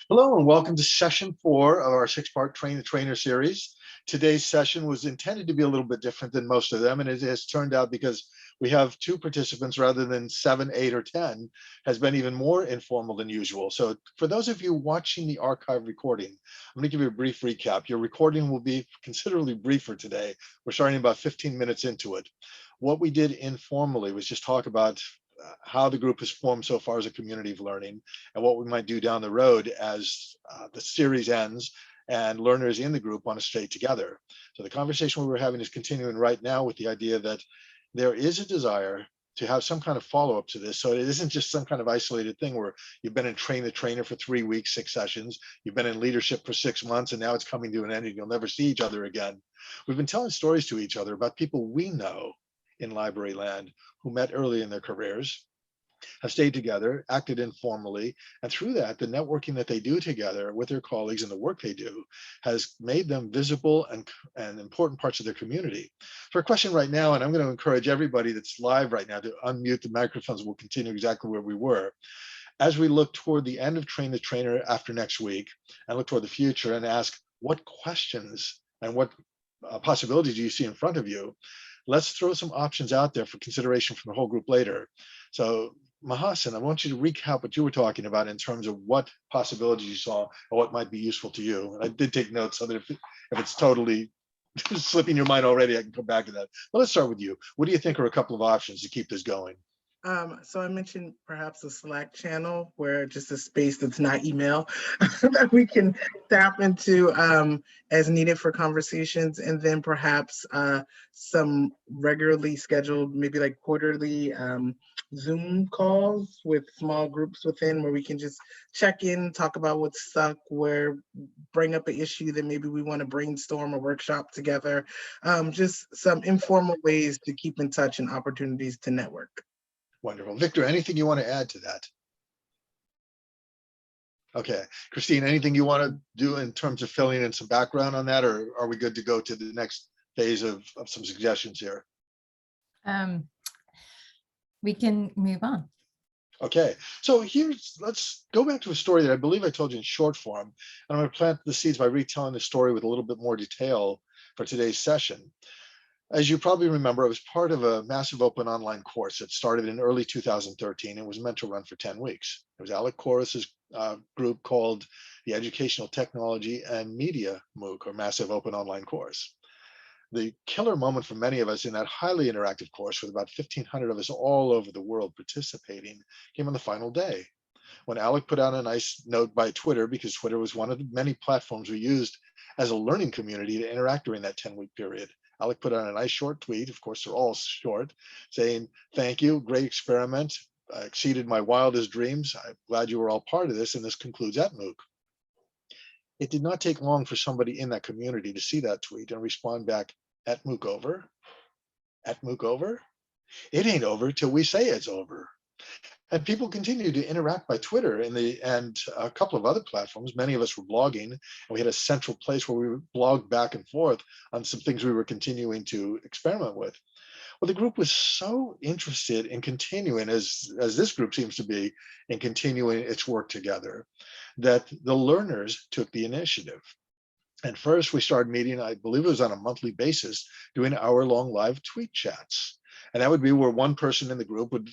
Hello and welcome to session 4 of our 6-part Train the Trainer series. Today's session was intended to be a little bit different than most of them, and it has turned out because we have 2 participants rather than 7, 8, or 10, has been even more informal than usual. So for those of you watching the archive recording, I'm going to give you a brief recap. Your recording will be considerably briefer today. We're starting about 15 minutes into it. What we did informally was just talk about how the group has formed so far as a community of learning and what we might do down the road as the series ends and learners in the group want to stay together. So the conversation we were having is continuing right now with the idea that there is a desire to have some kind of follow-up to this. So it isn't just some kind of isolated thing where you've been in Train the Trainer for 3 weeks, 6 sessions, you've been in leadership for 6 months, and now it's coming to an end and you'll never see each other again. We've been telling stories to each other about people we know in library land who met early in their careers, have stayed together, acted informally, and through that, the networking that they do together with their colleagues and the work they do has made them visible and important parts of their community. For a question right now, and I'm going to encourage everybody that's live right now to unmute the microphones. We'll continue exactly where we were. As we look toward the end of Train the Trainer after next week and look toward the future and ask what questions and what possibilities do you see in front of you, let's throw some options out there for consideration from the whole group later. So Mahasan, I want you to recap what you were talking about in terms of what possibilities you saw and what might be useful to you. And I did take notes so that if it's totally slipping your mind already, I can come back to that. But let's start with you. What do you think are a couple of options to keep this going? So I mentioned perhaps a Slack channel where just a space that's not email that we can tap into as needed for conversations, and then perhaps some regularly scheduled, maybe like quarterly Zoom calls with small groups within where we can just check in, talk about what's stuck, where bring up an issue that maybe we want to brainstorm or workshop together. Just some informal ways to keep in touch and opportunities to network. Wonderful. Victor, anything you want to add to that? Okay. Christine, anything you want to do in terms of filling in some background on that, or are we good to go to the next phase of some suggestions here? Um, we can move on. Okay, so let's go back to a story that I believe I told you in short form. And I'm going to plant the seeds by retelling the story with a little bit more detail for today's session. As you probably remember, I was part of a massive open online course that started in early 2013 and was meant to run for 10 weeks. It was Alec Corus's group called the Educational Technology and Media MOOC, or Massive Open Online Course. The killer moment for many of us in that highly interactive course, with about 1,500 of us all over the world participating, came on the final day when Alec put out a nice note by Twitter, because Twitter was one of the many platforms we used as a learning community to interact during that 10-week period. Alec put out a nice short tweet, of course they're all short, saying, "Thank you, great experiment, exceeded my wildest dreams. I'm glad you were all part of this, and this concludes at MOOC." It did not take long for somebody in that community to see that tweet and respond back, "At MOOC over? At MOOC over? It ain't over till we say it's over." And people continued to interact by Twitter and a couple of other platforms. Many of us were blogging, and we had a central place where we would blog back and forth on some things we were continuing to experiment with. Well, the group was so interested in continuing, as this group seems to be, in continuing its work together, that the learners took the initiative. And first, we started meeting, I believe it was on a monthly basis, doing hour-long live tweet chats. And that would be where one person in the group would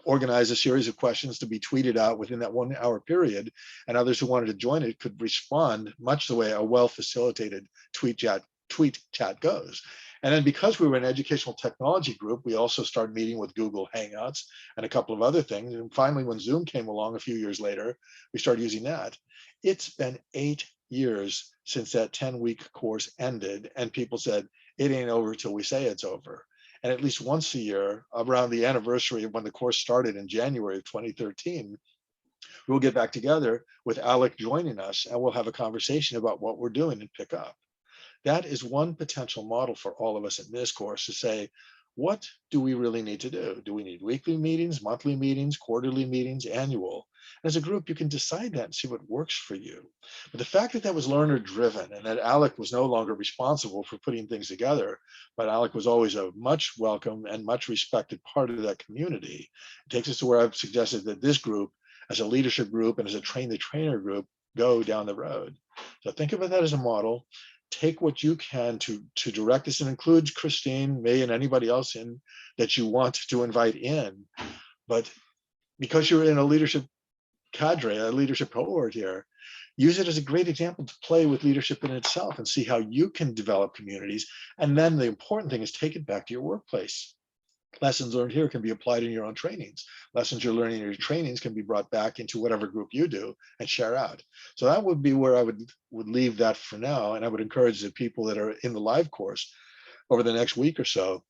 organize a series of questions to be tweeted out within that 1 hour period, and others who wanted to join it could respond much the way a well-facilitated tweet chat goes. And then because we were an educational technology group, we also started meeting with Google Hangouts and a couple of other things. And finally, when Zoom came along a few years later, we started using that. It's been 8 years since that 10-week course ended, and people said, "It ain't over till we say it's over." And at least once a year, around the anniversary of when the course started in January of 2013, we'll get back together with Alec joining us, and we'll have a conversation about what we're doing and pick up. That is one potential model for all of us in this course, to say, what do we really need to do? Do we need weekly meetings, monthly meetings, quarterly meetings, annual? As a group, you can decide that and see what works for you. But the fact that that was learner driven and that Alec was no longer responsible for putting things together, but Alec was always a much welcome and much respected part of that community, it takes us to where I've suggested that this group, as a leadership group and as a train the trainer group, go down the road. So think about that as a model. Take what you can to direct this, and include Christine, May, and anybody else in that you want to invite in. But because you're in a leadership cadre, a leadership cohort here, use it as a great example to play with leadership in itself and see how you can develop communities. And then the important thing is take it back to your workplace. Lessons learned here can be applied in your own trainings. Lessons you're learning in your trainings can be brought back into whatever group you do and share out. So that would be where I would leave that for now. And I would encourage the people that are in the live course over the next week or so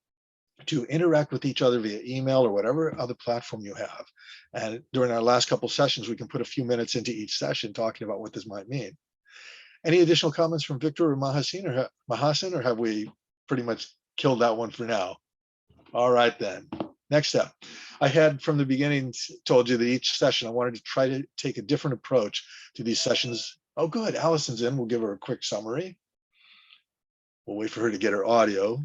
to interact with each other via email or whatever other platform you have. And during our last couple sessions, we can put a few minutes into each session talking about what this might mean. Any additional comments from Victor or Mahasin, or have we pretty much killed that one for now? All right, then. Next step. I had from the beginning told you that each session I wanted to try to take a different approach to these sessions. Oh, good. Allison's in. We'll give her a quick summary. We'll wait for her to get her audio.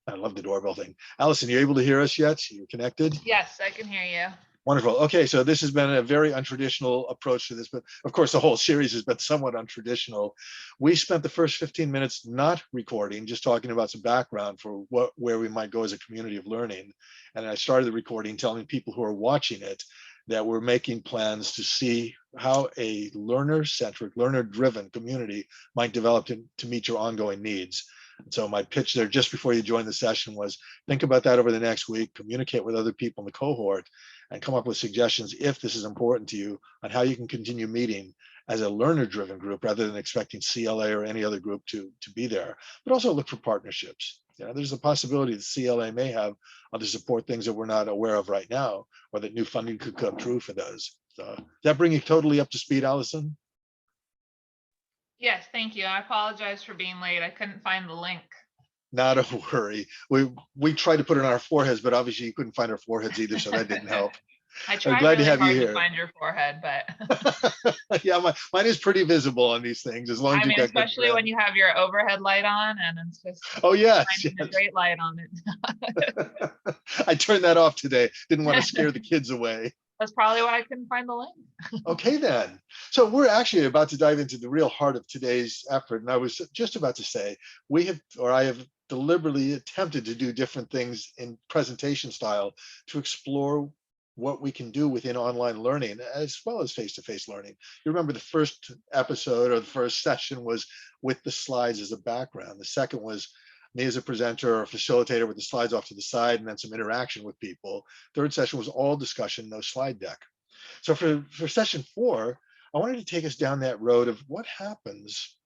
I love the doorbell thing. Allison, you able to hear us yet? You're connected? Yes, I can hear you. Wonderful. Okay, so this has been a very untraditional approach to this, but of course the whole series has been somewhat untraditional. We spent the first 15 minutes not recording, just talking about some background for where we might go as a community of learning. And I started the recording telling people who are watching it that we're making plans to see how a learner-centric, learner-driven community might develop to meet your ongoing needs. So my pitch there just before you joined the session was think about that over the next week, communicate with other people in the cohort, and come up with suggestions if this is important to you on how you can continue meeting as a learner-driven group rather than expecting CLA or any other group to be there. But also look for partnerships. You know, there's a possibility that CLA may have other support things that we're not aware of right now, or that new funding could come through for those. So does that bring you totally up to speed, Allison? Yes, thank you. I apologize for being late. I couldn't find the link. Not a worry. We tried to put it on our foreheads, but obviously you couldn't find our foreheads either, so that didn't help. I tried glad to really have you hard here. to find your forehead, but Yeah, mine is pretty visible on these things, as long as I you mean, got good especially when you have your overhead light on, and it's just Oh yes, shining a great light on it. I turned that off today. Didn't want to scare the kids away. That's probably why I couldn't find the link. Okay, then. So we're actually about to dive into the real heart of today's effort. And I was just about to say, I have deliberately attempted to do different things in presentation style to explore what we can do within online learning as well as face-to-face learning. You remember the first episode or the first session was with the slides as a background. The second was me as a presenter or facilitator with the slides off to the side and then some interaction with people. Third session was all discussion, no slide deck. So for session 4, I wanted to take us down that road of what happens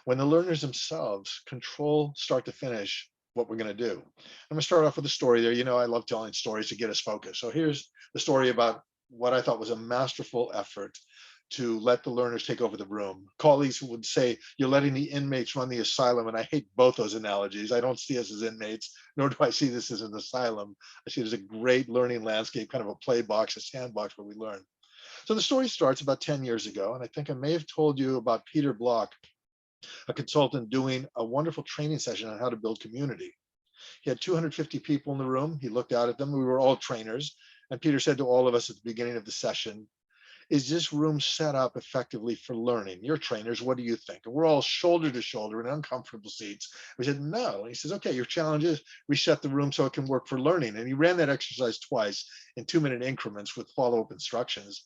when the learners themselves control start to finish what we're going to do. I'm going to start off with a story there. You know, I love telling stories to get us focused. So here's the story about what I thought was a masterful effort to let the learners take over the room. Colleagues would say, you're letting the inmates run the asylum, and I hate both those analogies. I don't see us as inmates, nor do I see this as an asylum. I see it as a great learning landscape, kind of a play box, a sandbox where we learn. So the story starts about 10 years ago, and I think I may have told you about Peter Block, a consultant doing a wonderful training session on how to build community. He had 250 people in the room. He looked out at them. We were all trainers. And Peter said to all of us at the beginning of the session, is this room set up effectively for learning? You're trainers, what do you think? And we're all shoulder to shoulder in uncomfortable seats. We said, no. And he says, okay, your challenge is reset the room so it can work for learning. And he ran that exercise twice in 2-minute increments with follow-up instructions.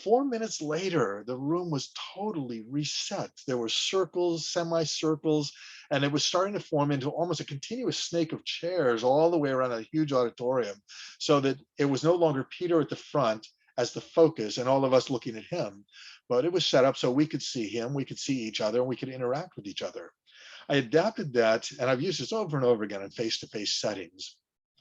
4 minutes later, the room was totally reset. There were circles, semicircles, and it was starting to form into almost a continuous snake of chairs all the way around a huge auditorium, so that it was no longer Peter at the front as the focus and all of us looking at him, but it was set up so we could see him, we could see each other, and we could interact with each other. I adapted that, and I've used this over and over again in face-to-face settings.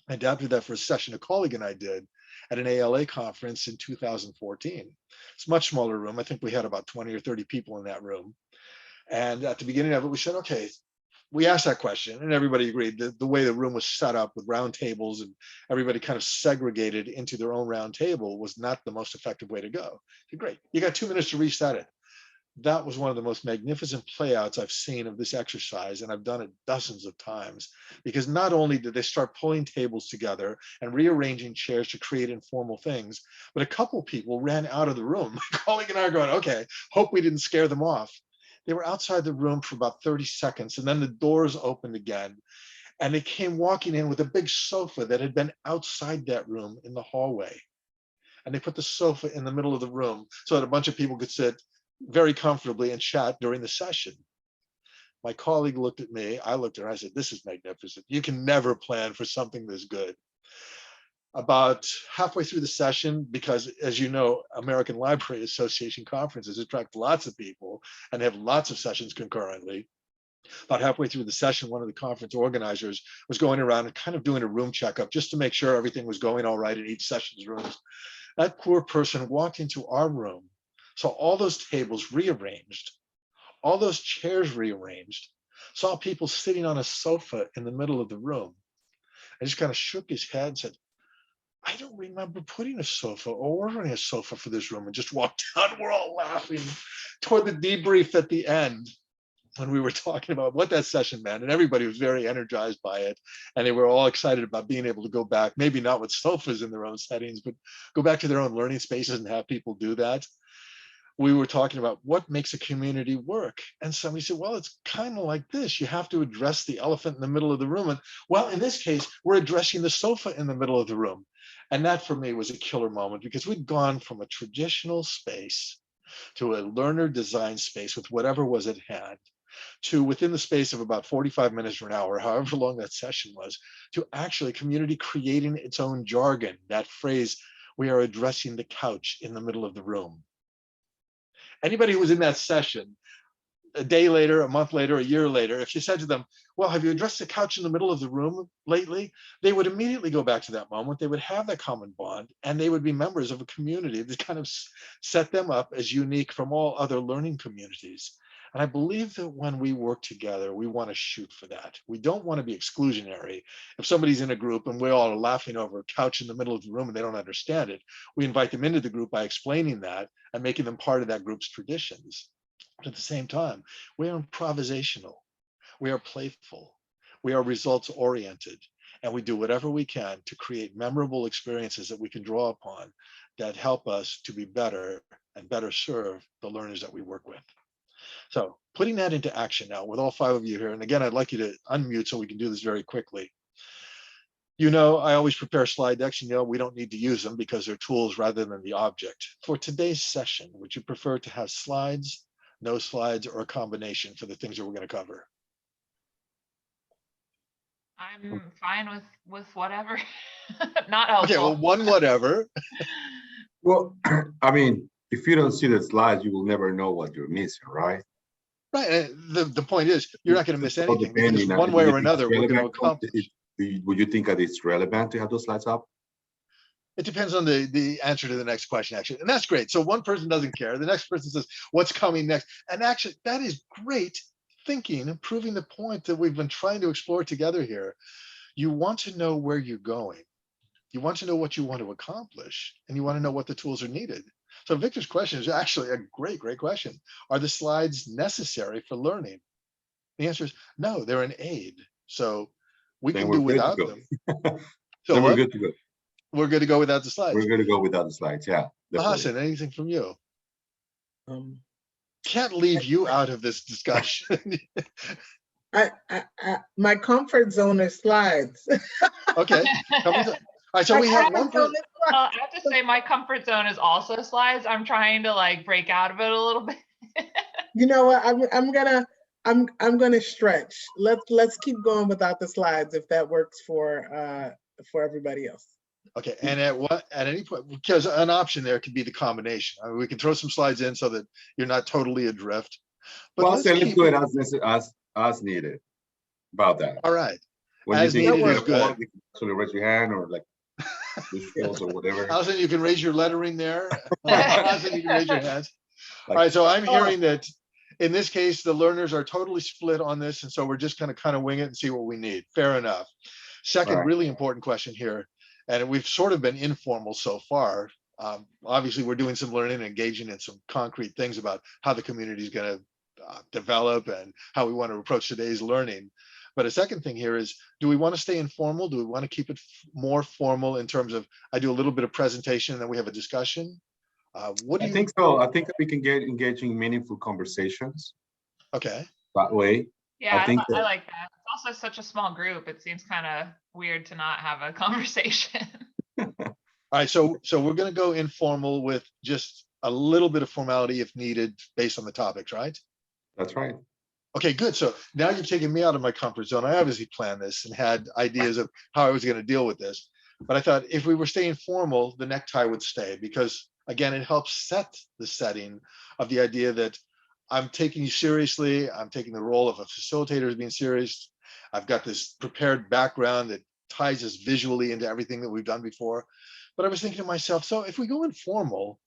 I adapted that for a session a colleague and I did at an ALA conference in 2014. It's a much smaller room. I think we had about 20 or 30 people in that room. And at the beginning of it, we said, okay, we asked that question and everybody agreed that the way the room was set up with round tables and everybody kind of segregated into their own round table was not the most effective way to go. Said, great, you got 2 minutes to reset it. That was one of the most magnificent playouts I've seen of this exercise, and I've done it dozens of times, because not only did they start pulling tables together and rearranging chairs to create informal things, but a couple people ran out of the room. Colleague and I are going, okay, hope we didn't scare them off. They were outside the room for about 30 seconds, and then the doors opened again, and they came walking in with a big sofa that had been outside that room in the hallway. And they put the sofa in the middle of the room so that a bunch of people could sit very comfortably and chat during the session. My colleague looked at me, I looked at her, I said, this is magnificent. You can never plan for something this good. About halfway through the session, because as you know, American Library Association conferences attract lots of people and have lots of sessions concurrently. About halfway through the session, one of the conference organizers was going around and kind of doing a room checkup just to make sure everything was going all right in each session's rooms. That poor person walked into our room, saw all those tables rearranged, all those chairs rearranged, saw people sitting on a sofa in the middle of the room, and just kind of shook his head and said, I don't remember putting a sofa or ordering a sofa for this room, and just walked out. We're all laughing toward the debrief at the end when we were talking about what that session meant, and everybody was very energized by it, and they were all excited about being able to go back, maybe not with sofas in their own settings, but go back to their own learning spaces and have people do that. We were talking about what makes a community work, and somebody said, well, it's kind of like this. You have to address the elephant in the middle of the room, and well, in this case, we're addressing the sofa in the middle of the room. And that for me was a killer moment, because we'd gone from a traditional space to a learner design space with whatever was at hand, to within the space of about 45 minutes or an hour, however long that session was, to actually community creating its own jargon. That phrase, we are addressing the couch in the middle of the room. Anybody who was in that session, a day later, a month later, a year later, if you said to them, well, have you addressed the couch in the middle of the room lately? They would immediately go back to that moment. They would have that common bond, and they would be members of a community that kind of set them up as unique from all other learning communities. And I believe that when we work together, we want to shoot for that. We don't want to be exclusionary. If somebody's in a group and we all are laughing over a couch in the middle of the room and they don't understand it, we invite them into the group by explaining that and making them part of that group's traditions. But at the same time, we are improvisational, we are playful, we are results oriented, and we do whatever we can to create memorable experiences that we can draw upon that help us to be better and better serve the learners that we work with. So putting that into action now with all 5 of you here, and again, I'd like you to unmute so we can do this very quickly. You know, I always prepare slide decks, and you know, we don't need to use them because they're tools rather than the object. For today's session, would you prefer to have slides, no slides, or a combination for the things that we're going to cover? I'm fine with whatever. Not helpful. Okay, well, one whatever. Well, I mean, if you don't see the slides, you will never know what you're missing, right? Right. And the point is, you're not going to miss It's all anything, because depending on- one do way you or think it's another, we're going to relevant? accomplish. Would you think that it's relevant to have those slides up? It depends on the answer to the next question, actually. And that's great. So one person doesn't care. The next person says, what's coming next? And actually, that is great thinking and proving the point that we've been trying to explore together here. You want to know where you're going. You want to know what you want to accomplish, and you want to know what the tools are needed. So Victor's question is actually a great, great question. Are the slides necessary for learning? The answer is no, they're an aid. So we Then can we're do good to without go. them. Then So we're what? good to go. We're going to go without the slides. We're going to go without the slides. Yeah, definitely. Hassan, anything from you? Um, Can't leave you out of this discussion. my comfort zone is slides. Okay. All right, so we have one person. I have to say my comfort zone is also slides. I'm trying to like break out of it a little bit. You know what? I'm gonna stretch. Let's keep going without the slides if that works for everybody else. Okay, and at any point, because an option there could be the combination. I mean, we can throw some slides in so that you're not totally adrift. But Well, let's let's keep do it. it as needed about that. All right. When As you think needed you is can afford, good. you can actually raise your hand or like visuals or whatever. Allison, you can raise your lettering there. Allison, you can raise your hands. All right, so I'm Oh. hearing that in this case, the learners are totally split on this, and so we're just going to kind of wing it and see what we need. Fair enough. Second, Right. really important question here, and we've sort of been informal so far. Obviously, we're doing some learning and engaging in some concrete things about how the community is going to develop and how we want to approach today's learning. But a second thing here is, do we want to stay informal? Do we want to keep it more formal in terms of I do a little bit of presentation and then we have a discussion? What do I you think so. I think that we can get engaging, meaningful conversations Okay. that way. Yeah, I think I that, like that. It's also such a small group. It seems kind of weird to not have a conversation. All right. So we're going to go informal with just a little bit of formality if needed based on the topics, right? that's right. Okay, good. So now you've taken me out of my comfort zone. I obviously planned this and had ideas of how I was going to deal with this. But I thought if we were staying formal, the necktie would stay because, again, it helps set the setting of the idea that I'm taking you seriously. I'm taking the role of a facilitator as being serious. I've got this prepared background that ties us visually into everything that we've done before. But I was thinking to myself, so if we go informal,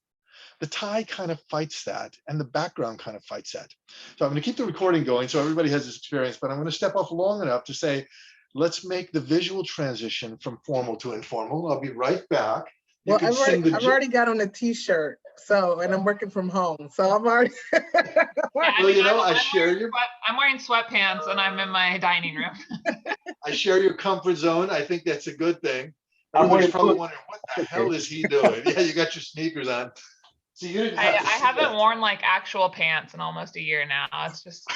the tie kind of fights that and the background kind of fights that. So I'm going to keep the recording going so everybody has this experience, but I'm going to step off long enough to say, let's make the visual transition from formal to informal. I'll be right back. You Well, can sing the I've already got on a t-shirt, so, and I'm working from home, so I'm already. Yeah, Well, you know, I share your I'm wearing sweatpants and I'm in my dining room. I share your comfort zone. I think that's a good thing. I'm Everybody's wearing probably boots. wondering, what the hell is he doing? Yeah, you got your sneakers on. So you didn't I have to see haven't that. worn like actual pants in almost a year now. It's just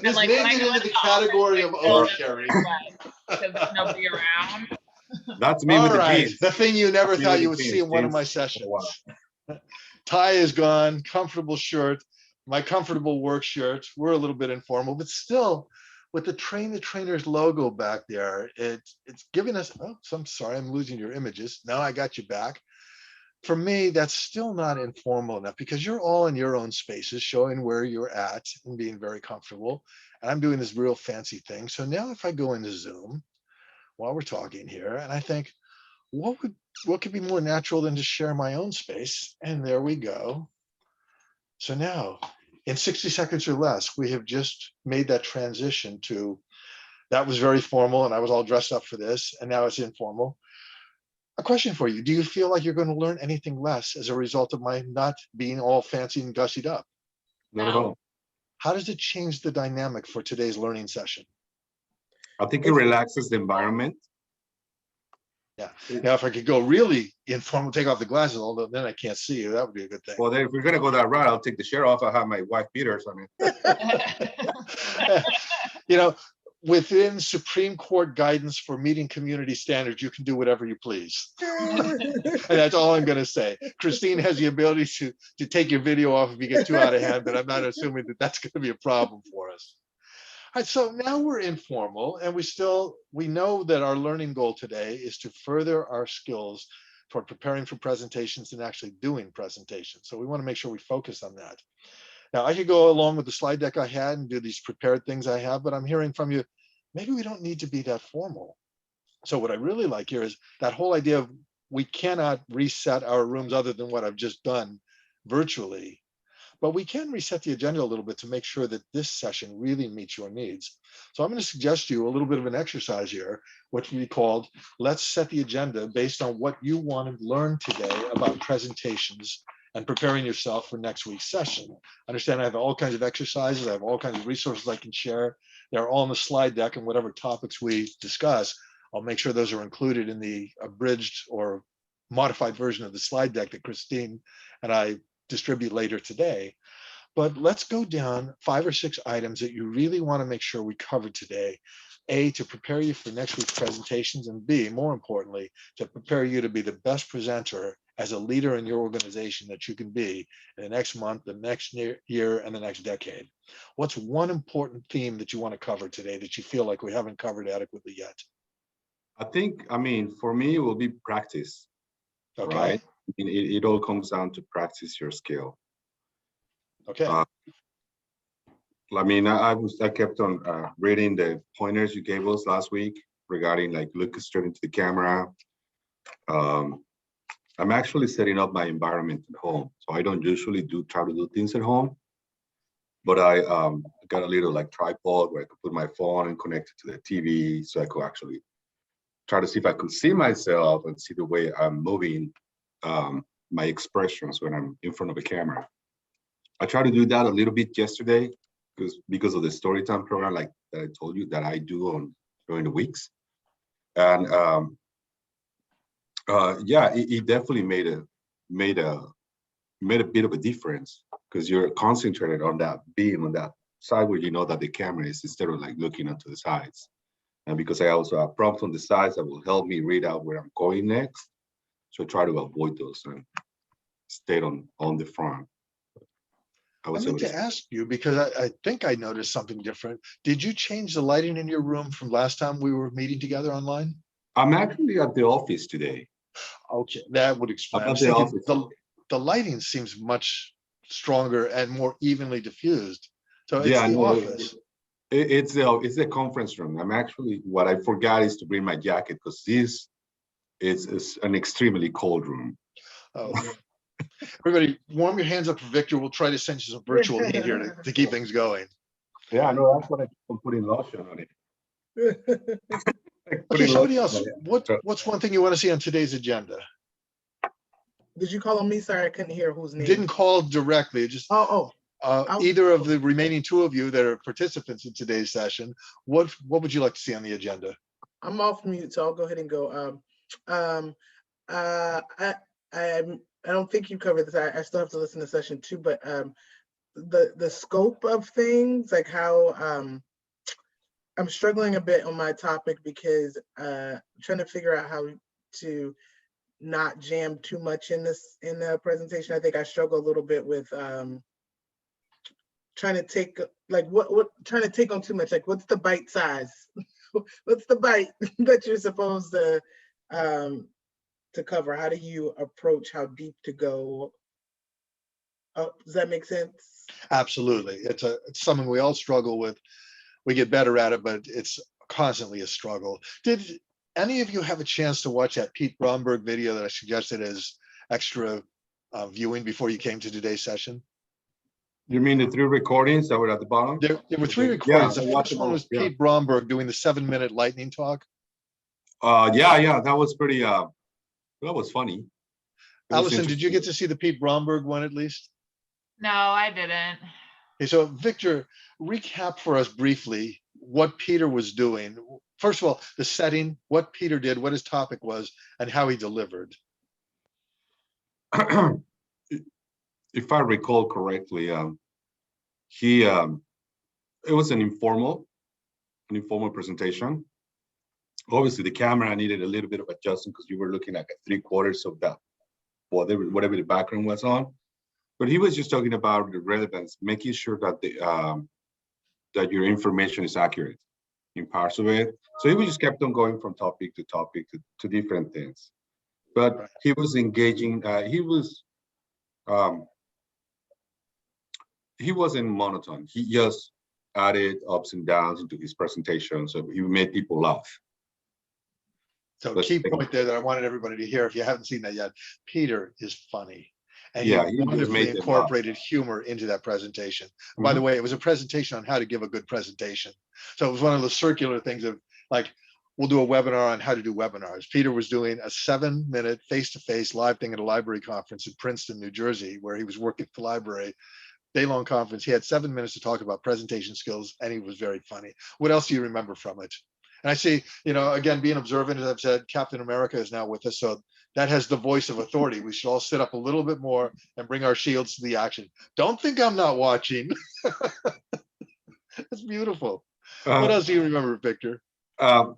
This like, may when I get go into into the the office, category I of still oath, have to Carrie. sweat because there's nobody around. That's me All with the right, jeans. the thing you never Me thought with you the would see jeans. in one of my Jeans for a while. sessions. Tie is gone, comfortable shirt, my comfortable work shirt. We're a little bit informal, but still with the Train the Trainers logo back there, it's giving us, oh, I'm sorry, I'm losing your images. Now I got you back. For me, that's still not informal enough because you're all in your own spaces, showing where you're at and being very comfortable. And I'm doing this real fancy thing. So now if I go into Zoom while we're talking here and I think, what could be more natural than to share my own space? And there we go. So now in 60 seconds or less, we have just made that transition to that was very formal and I was all dressed up for this. And now it's informal. A question for you. Do you feel like you're going to learn anything less as a result of my not being all fancy and gussied up? Not at No. all. How does it change the dynamic for today's learning session? I think it relaxes the environment. Yeah. Now, if I could go really informal, take off the glasses, although then I can't see you, that would be a good thing. Well, then if we're gonna go that route, I'll take the shirt off. I have my wife beaters. I mean, You know, within Supreme Court guidance for meeting community standards, you can do whatever you please. And that's all I'm going to say. Christine has the ability to take your video off if you get too out of hand, but I'm not assuming that that's going to be a problem for us. All right, so now we're informal and we know that our learning goal today is to further our skills toward preparing for presentations and actually doing presentations. So we want to make sure we focus on that. Now I could go along with the slide deck I had and do these prepared things I have, but I'm hearing from you, maybe we don't need to be that formal. So what I really like here is that whole idea of we cannot reset our rooms other than what I've just done virtually, but we can reset the agenda a little bit to make sure that this session really meets your needs. So I'm going to suggest to you a little bit of an exercise here, which we called, let's set the agenda based on what you want to learn today about presentations and preparing yourself for next week's session. Understand I have all kinds of exercises, I have all kinds of resources I can share. They're all in the slide deck, and whatever topics we discuss, I'll make sure those are included in the abridged or modified version of the slide deck that Christine and I distribute later today. But let's go down 5 or 6 items that you really want to make sure we cover today. A, to prepare you for next week's presentations, and B, more importantly, to prepare you to be the best presenter as a leader in your organization that you can be in the next month, the next year, and the next decade. What's one important theme that you want to cover today that you feel like we haven't covered adequately yet? I mean, for me, it will be practice. Okay. Right? It all comes down to practice your skill. Okay. I mean, I kept on reading the pointers you gave us last week regarding like look straight into the camera. I'm actually setting up my environment at home, so I don't usually try to do things at home. But I got a little like tripod where I could put my phone and connect it to the TV, so I could actually try to see if I could see myself and see the way I'm moving my expressions when I'm in front of a camera. I tried to do that a little bit yesterday because of the storytime program, like that I told you that I do on during the weeks, and yeah, it definitely made a bit of a difference because you're concentrated on that being on that side where you know that the camera is instead of like looking onto the sides. And because I also have prompts on the sides that will help me read out where I'm going next, so I try to avoid those and stay on the front. I I would say meant what to ask you because I think I noticed something different. Did you change the lighting in your room from last time we were meeting together online? I'm actually at the office today. Okay, that would explain. I'm I at was the thinking office. the lighting seems much stronger and more evenly diffused. So it's Yeah, the no, office. it's a conference room. I'm actually what I forgot is to bring my jacket because this is an extremely cold room. Oh, everybody, warm your hands up for Victor. We'll try to send you some virtual heat here to keep things going. Yeah, I know that's what I'm putting lotion on it. Okay, Putting somebody lotion else. on it. What's one thing you want to see on today's agenda? Did you call on me? Sorry, I couldn't hear whose name. Didn't call directly, just Oh, either of the remaining two of you that are participants in today's session. What would you like to see on the agenda? I'm off mute, so I'll go ahead and go. I don't think you covered this. I still have to listen to session 2, but the scope of things, like how I'm struggling a bit on my topic because trying to figure out how to not jam too much in the presentation. I think I struggle a little bit with trying to take like what trying to take on too much. Like what's the bite size? What's the bite that you're supposed to cover? How do you approach how deep to go? Does that make sense? Absolutely. It's something we all struggle with. We get better at it, but it's constantly a struggle. Did any of you have a chance to watch that Pete Bromberg video that I suggested as extra viewing before you came to today's session? You mean the 3 recordings that were at the bottom? There were 3 Yeah, recordings. I The watched first one them was all, yeah. Pete Bromberg doing the 7-minute lightning talk. Yeah, that was pretty. That was funny. It was Allison, did you interesting. get to see the Pete Bromberg one at least? No, I didn't. Okay, so Victor, recap for us briefly what Peter was doing. First of all, the setting, what Peter did, what his topic was, and how he delivered. If I recall correctly, he it was an informal presentation. Obviously, the camera needed a little bit of adjustment because you were looking at 3/4 of that, whatever the background was on. But he was just talking about the relevance, making sure that that your information is accurate in parts of it. So he just kept on going from topic to topic to different things. But Right. he was engaging. He wasn't monotone. He just added ups and downs into his presentation, so he made people laugh. So That's key the thing. point there that I wanted everybody to hear, if you haven't seen that yet, Peter is funny. And Yeah, he he just wonderfully made them laugh. incorporated humor into that presentation. And by the way, it was a presentation on how to give a good presentation. So it was one of those circular things of like, we'll do a webinar on how to do webinars. Peter was doing a 7-minute face-to-face live thing at a library conference in Princeton, New Jersey, where he was working at the library. Day-long conference. He had 7 minutes to talk about presentation skills, and he was very funny. What else do you remember from it? And I see, again, being observant, as I've said, Captain America is now with us. So that has the voice of authority. We should all sit up a little bit more and bring our shields to the action. Don't think I'm not watching. It's beautiful. What else do you remember, Victor? No,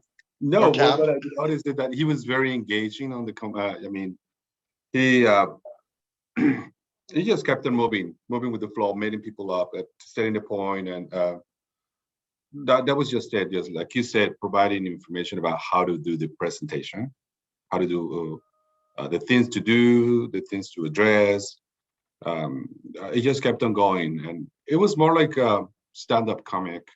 Or but Cap? what I noticed is that he was very engaging on the. I mean, he he just kept on moving with the flow, meeting people up, setting the point, and that was just it. Just like you said, providing information about how to do the presentation, how to do the things to do, the things to address. It just kept on going, and it was more like a stand-up comic.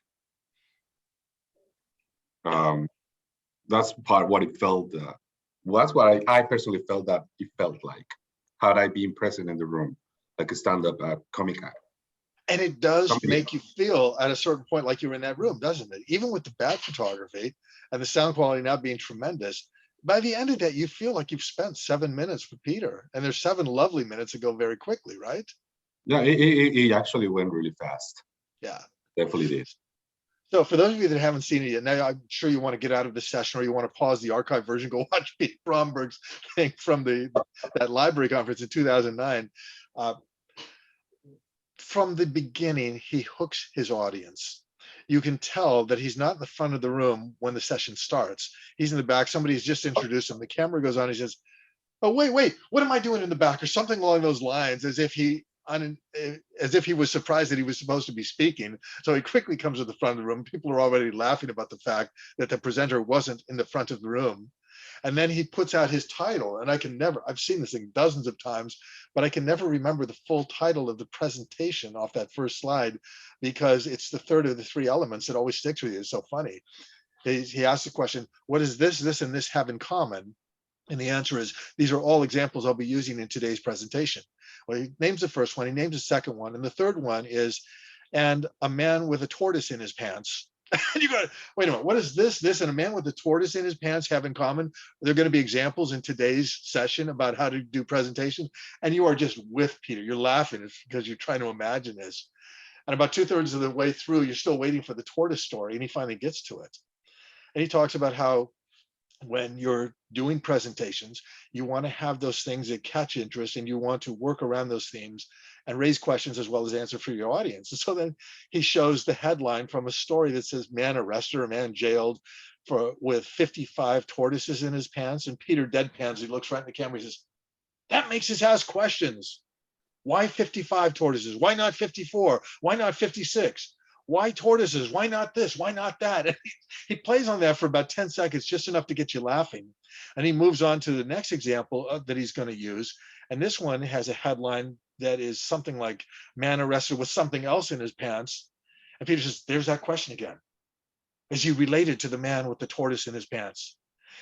That's part what it felt. That's what I personally felt that it felt like. Had I been present in the room, like a stand-up comic act. And it does Somebody make you feel at a certain point like you're in that room, doesn't it? Even with the bad photography and the sound quality not being tremendous, by the end of that, you feel like you've spent 7 minutes with Peter, and there's 7 lovely minutes that go very quickly, right? Yeah, it actually went really fast. Yeah. Definitely did. So for those of you that haven't seen it yet, now I'm sure you want to get out of this session or you want to pause the archive version, go watch Pete Bromberg's thing from that library conference in 2009. From the beginning, he hooks his audience. You can tell that he's not in the front of the room when the session starts. He's in the back. Somebody's just introduced him. The camera goes on. He says, "Oh, wait, what am I doing in the back?" or something along those lines, as if he was surprised that he was supposed to be speaking. So he quickly comes to the front of the room. People are already laughing about the fact that the presenter wasn't in the front of the room. And then he puts out his title, and I've seen this thing dozens of times, but I can never remember the full title of the presentation off that first slide, because it's the third of the 3 elements that always sticks with you. It's so funny. He asks the question, what does this, and this have in common? And the answer is, these are all examples I'll be using in today's presentation. Well, he names the first one, he names the second one, and the third one is, and a man with a tortoise in his pants. And you go, wait a minute, what does this and a man with a tortoise in his pants have in common? They're going to be examples in today's session about how to do presentations. And you are just with Peter. You're laughing because you're trying to imagine this. And about 2/3 of the way through, you're still waiting for the tortoise story, and he finally gets to it. And he talks about how when you're doing presentations, you want to have those things that catch interest, and you want to work around those themes and raise questions as well as answer for your audience. And so then he shows the headline from a story that says, "Man arrested or man jailed with 55 tortoises in his pants." And Peter deadpans, he looks right in the camera, he says, "That makes us ask questions. Why 55 tortoises? Why not 54? Why not 56? Why tortoises? Why not this? Why not that?" And he plays on that for about 10 seconds, just enough to get you laughing. And he moves on to the next example that he's going to use. And this one has a headline that is something like, "Man arrested with something else in his pants." And Peter says, "There's that question again. Is he related to the man with the tortoise in his pants?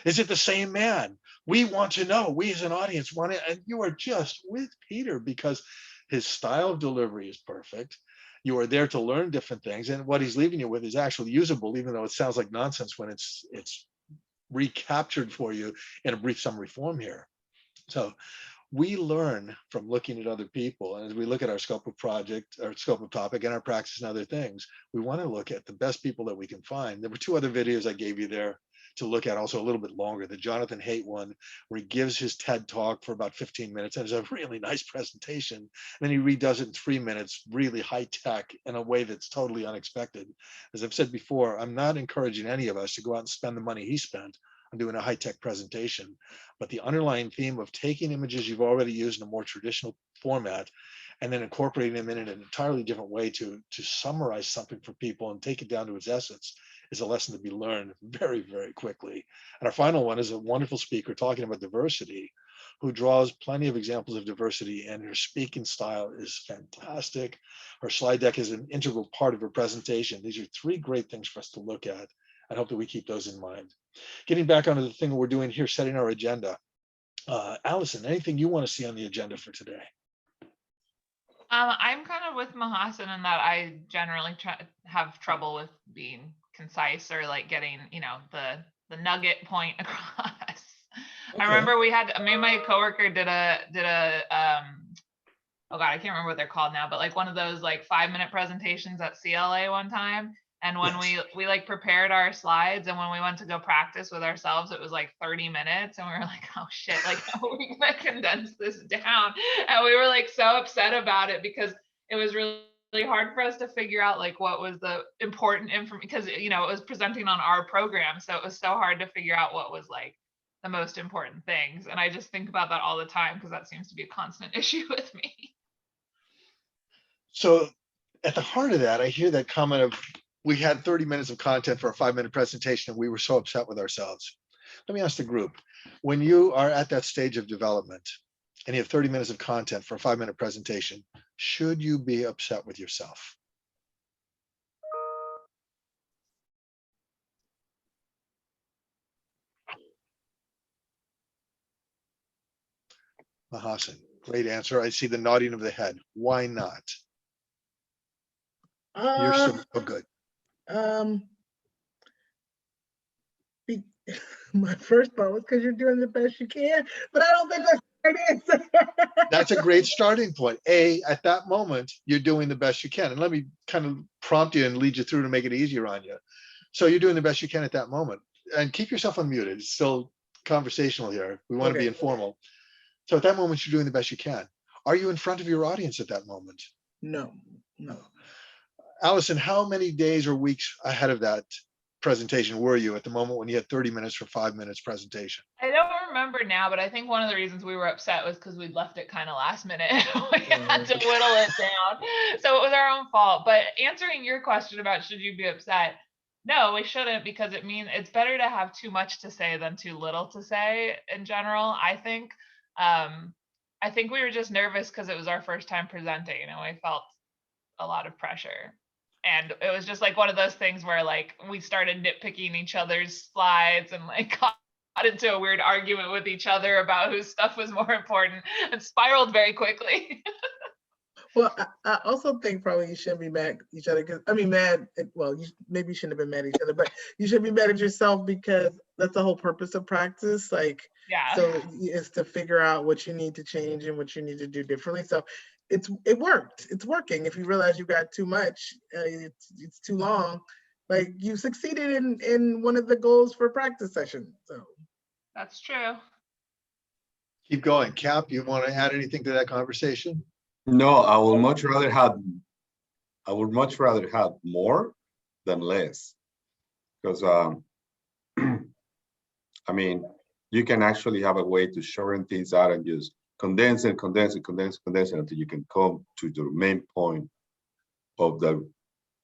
Is it the same man? We want to know. We as an audience want it." And you are just with Peter because his style of delivery is perfect. You are there to learn different things. And what he's leaving you with is actually usable, even though it sounds like nonsense when it's recaptured for you in a brief summary form here. So we learn from looking at other people. And as we look at our scope of project, our scope of topic, and our practice and other things, we want to look at the best people that we can find. There were 2 other videos I gave you there to look at, also a little bit longer. The Jonathan Haidt one, where he gives his TED talk for about 15 minutes, and it's a really nice presentation. And then he redoes it in 3 minutes, really high tech, in a way that's totally unexpected. As I've said before, I'm not encouraging any of us to go out and spend the money he spent on doing a high tech presentation. But the underlying theme of taking images you've already used in a more traditional format and then incorporating them in an entirely different way to summarize something for people and take it down to its essence is a lesson to be learned very, very quickly. And our final one is a wonderful speaker talking about diversity, who draws plenty of examples of diversity, and her speaking style is fantastic. Her slide deck is an integral part of her presentation. These are 3 great things for us to look at. I hope that we keep those in mind. Getting back onto the thing we're doing here, setting our agenda. Allison, anything you want to see on the agenda for today? I'm kind of with Mahasan in that I generally have trouble with being concise or like getting, the nugget point across. Okay. I remember me and my coworker did a oh God, I can't remember what they're called now, but like one of those like 5-minute presentations at CLA one time. And when we like prepared our slides, and when we went to go practice with ourselves, it was like 30 minutes. And we were like, oh shit, like how are we gonna condense this down? And we were like so upset about it because it was really hard for us to figure out like what was the important information, because it was presenting on our program. So it was so hard to figure out what was like the most important things. And I just think about that all the time because that seems to be a constant issue with me. So at the heart of that, I hear that comment of, we had 30 minutes of content for a 5-minute presentation and we were so upset with ourselves. Let me ask the group, when you are at that stage of development and you have 30 minutes of content for a 5-minute presentation, should you be upset with yourself? Mahasan, great answer. I see the nodding of the head. Why not? You're so good. Be- My first thought was because you're doing the best you can, but I don't think that's the right answer. That's a great starting point. At that moment, you're doing the best you can. And let me kind of prompt you and lead you through to make it easier on you. So you're doing the best you can at that moment. And keep yourself unmuted. It's still conversational here. We want to be Okay. informal. So at that moment, you're doing the best you can. Are you in front of your audience at that moment? No. Allison, how many days or weeks ahead of that presentation were you at the moment when you had 30 minutes for 5 minutes presentation? I don't remember now, but I think one of the reasons we were upset was because we'd left it kind of last minute. We had to whittle it down. So it was our own fault. But answering your question about should you be upset, no, we shouldn't, because it means it's better to have too much to say than too little to say in general, I think. I think we were just nervous because it was our first time presenting and we felt a lot of pressure. And it was just like one of those things where like we started nitpicking each other's slides and like got into a weird argument with each other about whose stuff was more important and spiraled very quickly. Well, I also think probably you shouldn't be mad at each other because well, maybe you shouldn't have been mad at each other, but you should be mad at yourself because that's the whole purpose of practice. Like, Yeah. so it's to figure out what you need to change and what you need to do differently. So it worked. It's working. If you realize you got too much, it's too long. Like you succeeded in one of the goals for practice session. So That's true. Keep going. Cap, you want to add anything to that conversation? No, I would much rather have more than less. Because I mean, you can actually have a way to shorten things out and just condense it until you can come to the main point of the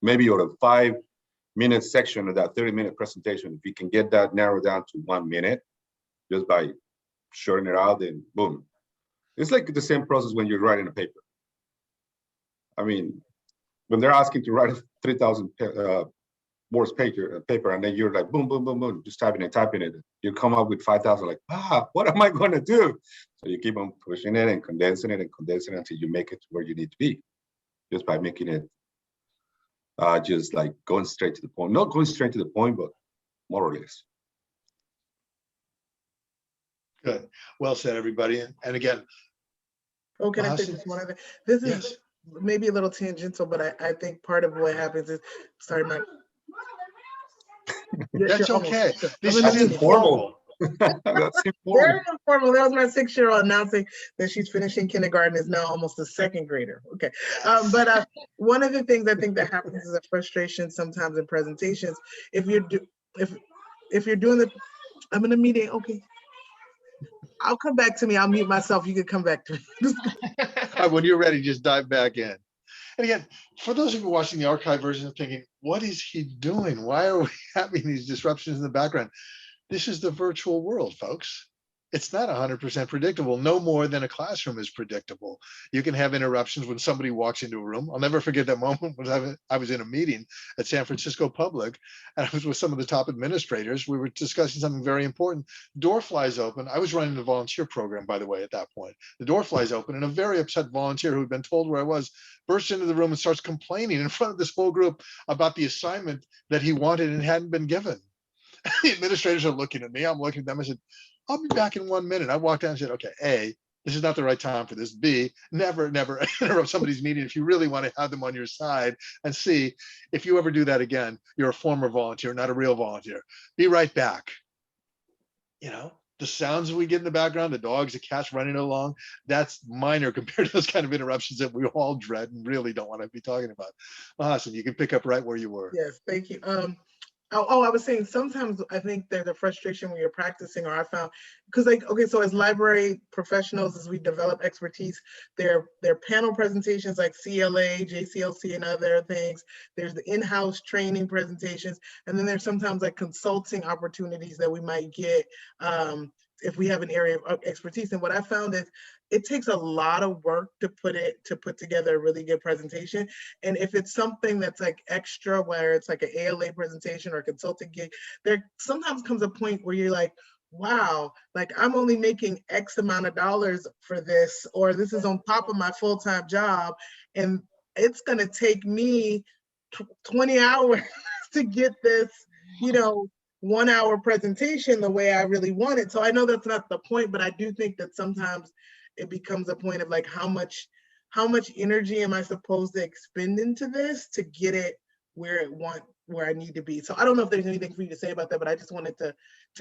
maybe or the 5-minute section of that 30-minute presentation. If you can get that narrowed down to 1 minute just by shortening it out, then boom. It's like the same process when you're writing a paper. I mean, when they're asking to write a 3,000 words paper, and then you're like, boom, boom, boom, boom, just typing it. You come up with 5,000, like, what am I going to do? So you keep on pushing it and condensing it until you make it to where you need to be, just by making it just like going straight to the point. Not going straight to the point, but more or less. Good. Well said, everybody. And again, oh, can I say just one other? This is maybe a little tangential, but I think part of what happens is, sorry, Mike. That's okay. This is informal. That's important. Very informal. That was my 6-year-old announcing that she's finishing kindergarten, is now almost a 2nd grader. Okay. But one of the things I think that happens is a frustration sometimes in presentations. If you're doing the, I'm in a meeting. Okay. I'll come back to me. I'll mute myself. You can come back to me. All right, when you're ready, just dive back in. And again, for those of you watching the archive version and thinking, what is he doing? Why are we having these disruptions in the background? This is the virtual world, folks. It's not 100% predictable, no more than a classroom is predictable. You can have interruptions when somebody walks into a room. I'll never forget that moment when I was in a meeting at San Francisco Public, and I was with some of the top administrators. We were discussing something very important. Door flies open. I was running the volunteer program, by the way, at that point. The door flies open, and a very upset volunteer who had been told where I was bursts into the room and starts complaining in front of this whole group about the assignment that he wanted and hadn't been given. The administrators are looking at me. I'm looking at them. I said, I'll be back in 1 minute. I walked down and said, okay, A, this is not the right time for this. B, never interrupt somebody's meeting if you really want to have them on your side. And C, if you ever do that again, you're a former volunteer, not a real volunteer. Be right back. You know, the sounds we get in the background, the dogs, the cats running along, that's minor compared to those kind of interruptions that we all dread and really don't want to be talking about. Awesome. You can pick up right where you were. Yes, thank you. I was saying sometimes I think there's a frustration when you're practicing, or I found, because like, okay, so as library professionals, as we develop expertise, there are panel presentations like CLA, JCLC, and other things. There's the in-house training presentations, and then there's sometimes like consulting opportunities that we might get if we have an area of expertise. And what I found is it takes a lot of work to put together a really good presentation. And if it's something that's like extra, where it's like an ALA presentation or a consulting gig, there sometimes comes a point where you're like, wow, like I'm only making X amount of dollars for this, or this is on top of my full-time job, and it's gonna take me 20 hours to get this, you know, 1 hour presentation the way I really want it. So I know that's not the point, but I do think that sometimes it becomes a point of like, how much energy am I supposed to expend into this to get it where I need to be. So I don't know if there's anything for you to say about that, but I just wanted to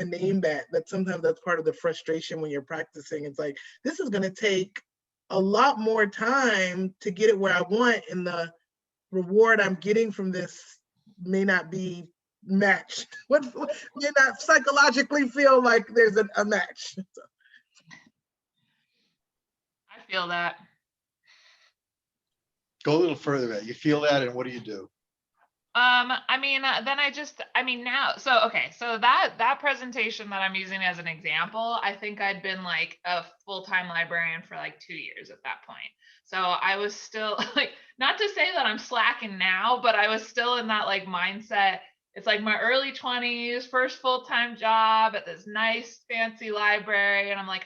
name that sometimes that's part of the frustration when you're practicing. It's like, this is going to take a lot more time to get it where I want, and the reward I'm getting from this may not be matched. What may not psychologically feel like there's a match. I feel that. Go a little further, Matt. You feel that, and what do you do? I mean, now, so, okay, so that presentation that I'm using as an example, I think I'd been like a full-time librarian for like 2 years at that point. So I was still like, not to say that I'm slacking now, but I was still in that like mindset. It's like my early 20s, first full-time job at this nice fancy library. And I'm like,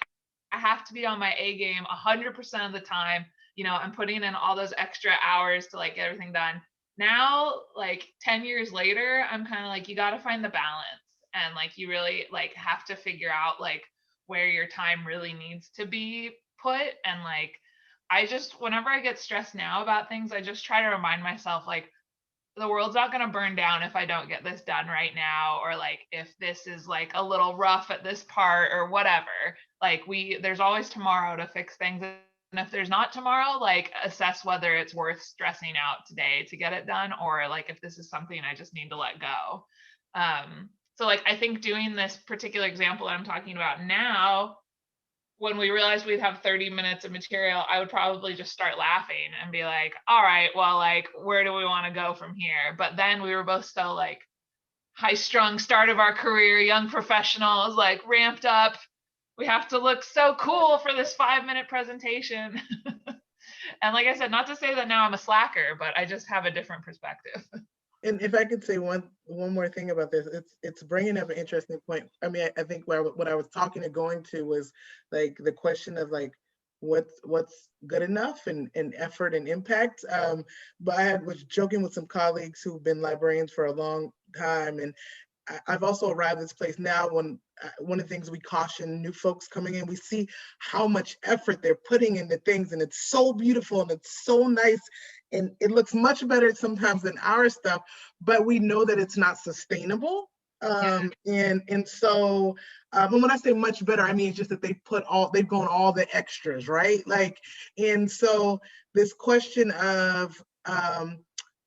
I have to be on my A game 100% of the time. You know, I'm putting in all those extra hours to like get everything done. Now, like 10 years later, I'm kind of like, you got to find the balance, and like you really like have to figure out like where your time really needs to be put. And like I just, whenever I get stressed now about things, I just try to remind myself like, the world's not going to burn down if I don't get this done right now, or like if this is like a little rough at this part or whatever. Like there's always tomorrow to fix things. And if there's not tomorrow, like assess whether it's worth stressing out today to get it done, or like if this is something I just need to let go. So like I think doing this particular example that I'm talking about now, when we realized we'd have 30 minutes of material, I would probably just start laughing and be like, all right, well, like, where do we want to go from here? But then we were both so like high strung, start of our career, young professionals, like ramped up. We have to look so cool for this 5-minute presentation. And like I said, not to say that now I'm a slacker, but I just have a different perspective. And if I could say one more thing about this, it's bringing up an interesting point. I mean, I think what I was going to was like the question of like what's good enough and effort and impact. But I was joking with some colleagues who've been librarians for a long time, and I've also arrived at this place now when one of the things we caution new folks coming in, we see how much effort they're putting into things, and it's so beautiful and it's so nice, and it looks much better sometimes than our stuff, but we know that it's not sustainable. And so and when I say much better, I mean it's just that they've gone all the extras, right? Like, and so this question of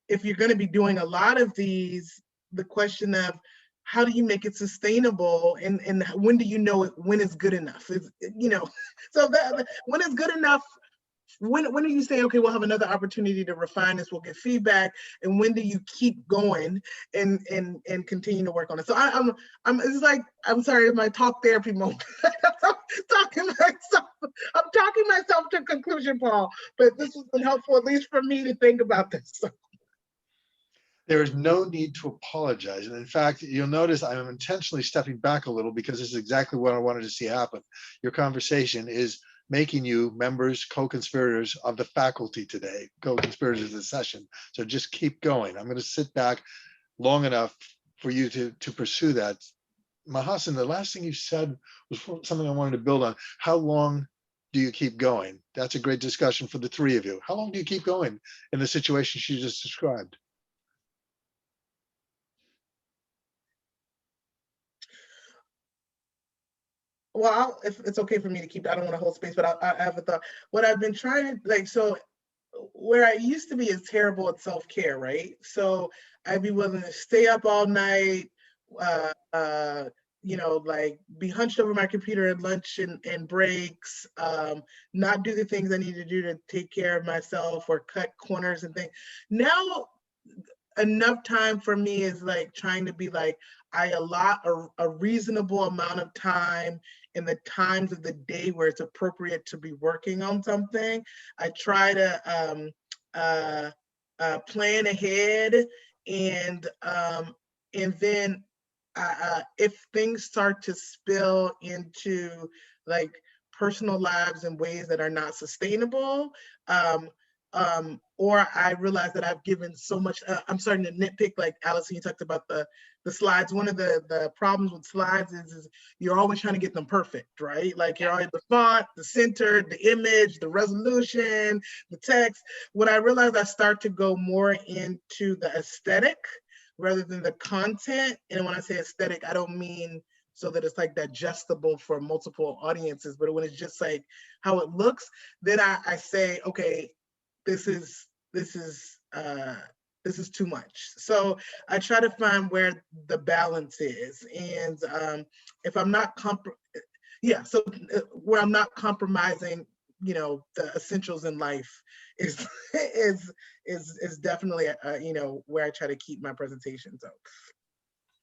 if you're going to be doing a lot of these, the question of how do you make it sustainable, and when do you know when it's good enough? So when it's good enough, when do you say, okay, we'll have another opportunity to refine this, we'll get feedback, and when do you keep going and continue to work on it? So I'm it's like, I'm sorry, my talk therapy moment. I'm talking myself to conclusion, Paul, but this has been helpful, at least for me, to think about this. There is no need to apologize. And in fact, you'll notice I'm intentionally stepping back a little because this is exactly what I wanted to see happen. Your conversation is making you members, co-conspirators of the faculty today, co-conspirators of the session. So just keep going. I'm going to sit back long enough for you to pursue that. Mahasan, the last thing you said was something I wanted to build on. How long do you keep going? That's a great discussion for the three of you. How long do you keep going in the situation she just described? Well, if it's okay for me to keep, I don't want to hold space, but I have a thought. What I've been trying to like, so where I used to be is terrible at self-care, right? So I'd be willing to stay up all night, like be hunched over my computer at lunch and breaks, not do the things I need to do to take care of myself or cut corners and things. Now, enough time for me is like trying to be like, I allot a reasonable amount of time in the times of the day where it's appropriate to be working on something. I try to plan ahead, and then if things start to spill into like personal lives in ways that are not sustainable, or I realize that I've given so much, I'm starting to nitpick, like Allison, you talked about the slides. One of the problems with slides is you're always trying to get them perfect, right? Like you're always the font, the center, the image, the resolution, the text. When I realize I start to go more into the aesthetic rather than the content, and when I say aesthetic, I don't mean so that it's like digestible for multiple audiences, but when it's just like how it looks, then I say, okay, this is too much. So I try to find where the balance is, and if I'm not where I'm not compromising, the essentials in life is is definitely where I try to keep my presentation. So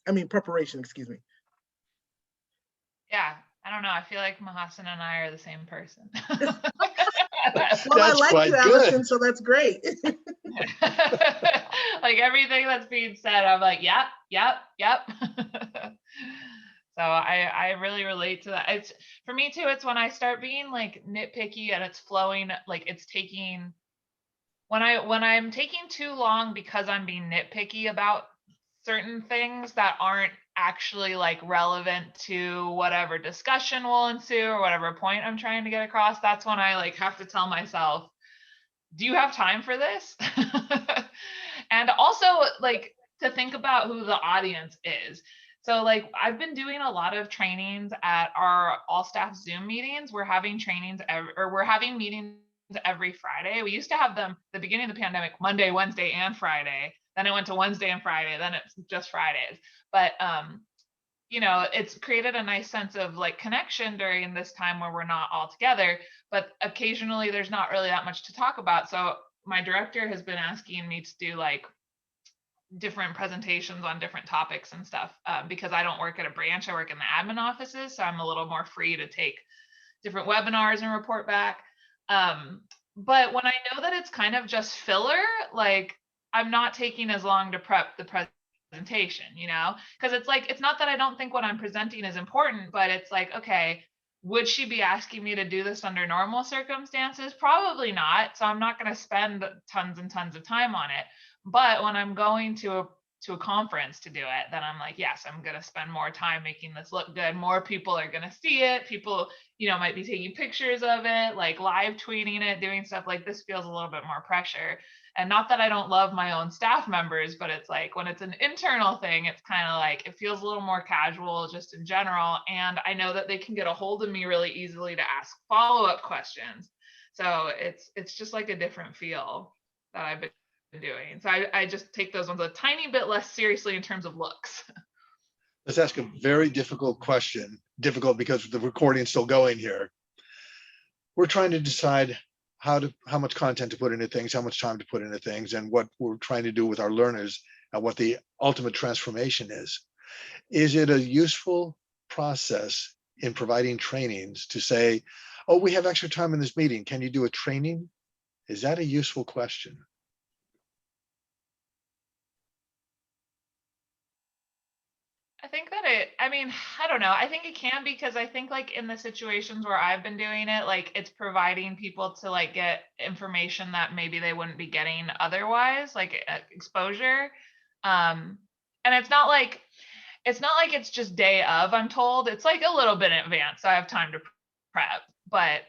I mean preparation, excuse me. Yeah, I don't know. I feel like Mahasan and I are the same person. Well, I That's like quite you, good. Allison, so that's great. Like everything that's being said, I'm like, yep, yep, yep. So I really relate to that. It's for me too. It's when I start being like nitpicky and it's flowing, like it's taking when I'm taking too long because I'm being nitpicky about certain things that aren't actually like relevant to whatever discussion will ensue or whatever point I'm trying to get across. That's when I like have to tell myself, do you have time for this? And also like to think about who the audience is. So like I've been doing a lot of trainings at our all staff Zoom meetings. We're having trainings or we're having meetings every Friday. We used to have them the beginning of the pandemic, Monday, Wednesday, and Friday. Then it went to Wednesday and Friday. Then it's just Fridays. But it's created a nice sense of like connection during this time where we're not all together, but occasionally there's not really that much to talk about. So my director has been asking me to do like different presentations on different topics and stuff because I don't work at a branch. I work in the admin offices. So I'm a little more free to take different webinars and report back. But when I know that it's kind of just filler, like I'm not taking as long to prep the presentation, because it's like, it's not that I don't think what I'm presenting is important, but it's like, okay, would she be asking me to do this under normal circumstances? Probably not. So I'm not going to spend tons and tons of time on it. But when I'm going to a conference to do it, then I'm like, yes, I'm going to spend more time making this look good. More people are going to see it. People, might be taking pictures of it, like live tweeting it, doing stuff like this feels a little bit more pressure. And not that I don't love my own staff members, but it's like when it's an internal thing, it's kind of like it feels a little more casual just in general. And I know that they can get a hold of me really easily to ask follow-up questions. So it's just like a different feel that I've been doing. So I just take those ones a tiny bit less seriously in terms of looks. Let's ask a very difficult question. Difficult because the recording's still going here. We're trying to decide how much content to put into things, how much time to put into things, and what we're trying to do with our learners and what the ultimate transformation is. Is it a useful process in providing trainings to say, oh, we have extra time in this meeting, can you do a training? Is that a useful question? I think that I don't know. I think it can because I think like in the situations where I've been doing it, like it's providing people to like get information that maybe they wouldn't be getting otherwise, like exposure. And it's just day of, I'm told. It's like a little bit in advance, so I have time to prep. But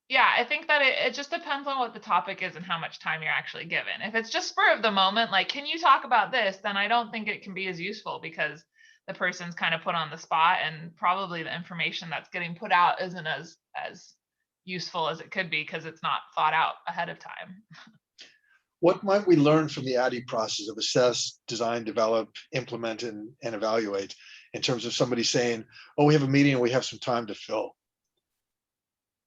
yeah, I think that it just depends on what the topic is and how much time you're actually given. If it's just spur of the moment, like, can you talk about this? Then I don't think it can be as useful because the person's kind of put on the spot and probably the information that's getting put out isn't as useful as it could be because it's not thought out ahead of time. What might we learn from the ADDIE process of assess, design, develop, implement, and evaluate in terms of somebody saying, oh, we have a meeting and we have some time to fill?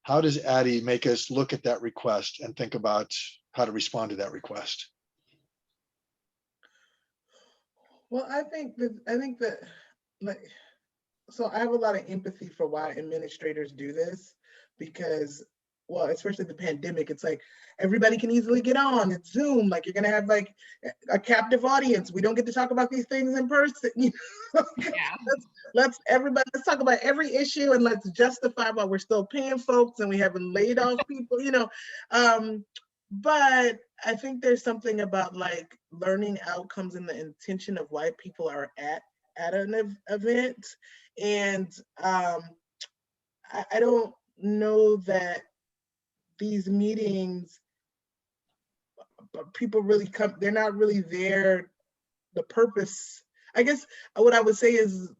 How does ADDIE make us look at that request and think about how to respond to that request? Well, I think that like, so I have a lot of empathy for why administrators do this, because well, especially the pandemic, it's like everybody can easily get on. It's Zoom. Like you're gonna have like a captive audience. We don't get to talk about these things in person. You know? Yeah. Let's talk about every issue and let's justify why we're still paying folks and we haven't laid off people. You know, but I think there's something about like learning outcomes and the intention of why people are at an event, and I don't know that these meetings, but people really come, they're not really there, the purpose. I guess what I would say is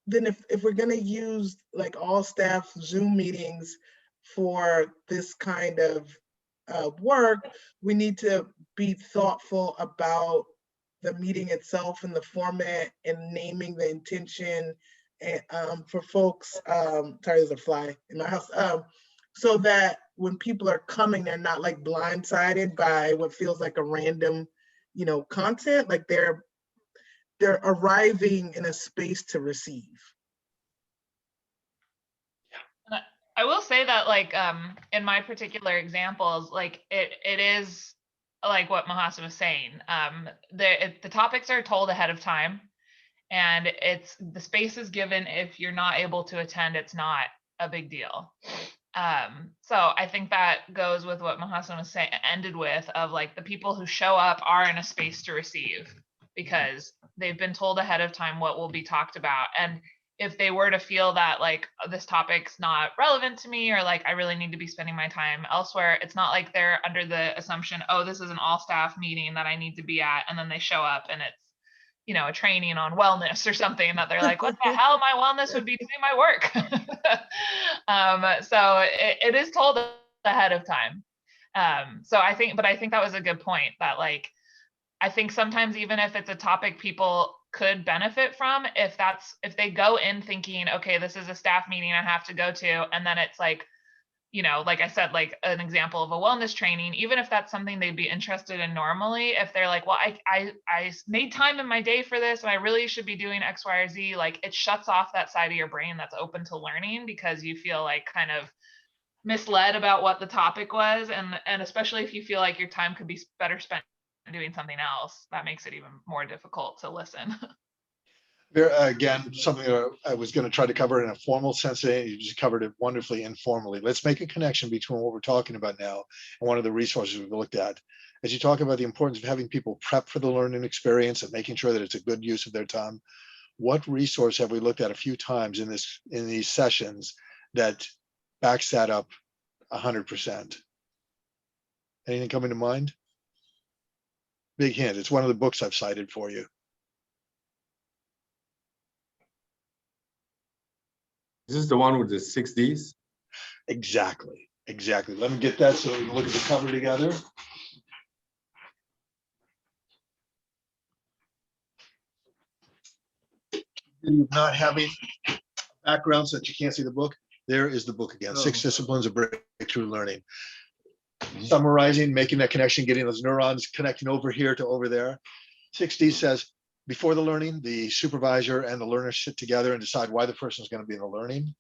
then if we're gonna use like all staff Zoom meetings for this kind of work, we need to be thoughtful about the meeting itself and the format and naming the intention and for folks, sorry, there's a fly in my house, so that when people are coming, they're not like blindsided by what feels like a random, you know, content. Like they're arriving in a space to receive. I will say that like in my particular examples, like it is like what Mahasa was saying. The topics are told ahead of time, and it's the space is given. If you're not able to attend, it's not a big deal. So I think that goes with what Mahasa was saying, ended with, of like the people who show up are in a space to receive because they've been told ahead of time what will be talked about. And if they were to feel that like this topic's not relevant to me, or like I really need to be spending my time elsewhere, it's not like they're under the assumption, oh, this is an all staff meeting that I need to be at, and then they show up and it's, you know, a training on wellness or something, and that they're like, what the hell, my wellness would be doing my work. So it is told ahead of time. So I think that was a good point, that like, I think sometimes even if it's a topic people could benefit from, if they go in thinking, okay, this is a staff meeting I have to go to, and then it's like, you know, like I said, like an example of a wellness training, even if that's something they'd be interested in normally, if they're like, well, I made time in my day for this and I really should be doing X, Y, or Z, like it shuts off that side of your brain that's open to learning, because you feel like kind of misled about what the topic was. And especially if you feel like your time could be better spent doing something else, that makes it even more difficult to listen. There, again, something that I was going to try to cover in a formal sense today. You just covered it wonderfully informally. Let's make a connection between what we're talking about now and one of the resources we've looked at. As you talk about the importance of having people prep for the learning experience and making sure that it's a good use of their time, what resource have we looked at a few times in these sessions that backs that up 100%? Anything coming to mind? Big hint. It's one of the books I've cited for you. This is the one with the 6 Ds. Exactly. Let me get that so we can look at the cover together. Not having background so that you can't see the book. There is the book again. 6 Disciplines of Breakthrough Learning. Summarizing, making that connection, getting those neurons connecting over here to over there. 6D says, before the learning, the supervisor and the learner sit together and decide why the person is going to be in the learning.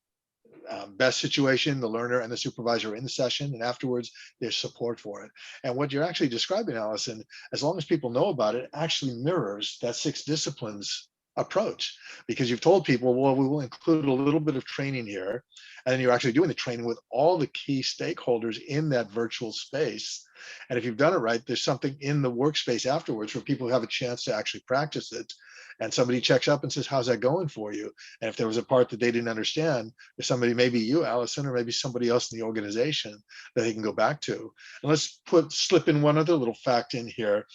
Best situation, the learner and the supervisor are in the session, and afterwards there's support for it. And what you're actually describing, Allison, as long as people know about it, actually mirrors that 6 disciplines approach, because you've told people, well, we will include a little bit of training here, and then you're actually doing the training with all the key stakeholders in that virtual space. And if you've done it right, there's something in the workspace afterwards where people have a chance to actually practice it. And somebody checks up and says, how's that going for you? And if there was a part that they didn't understand, there's somebody, maybe you, Allison, or maybe somebody else in the organization that they can go back to. And let's slip in one other little fact in here.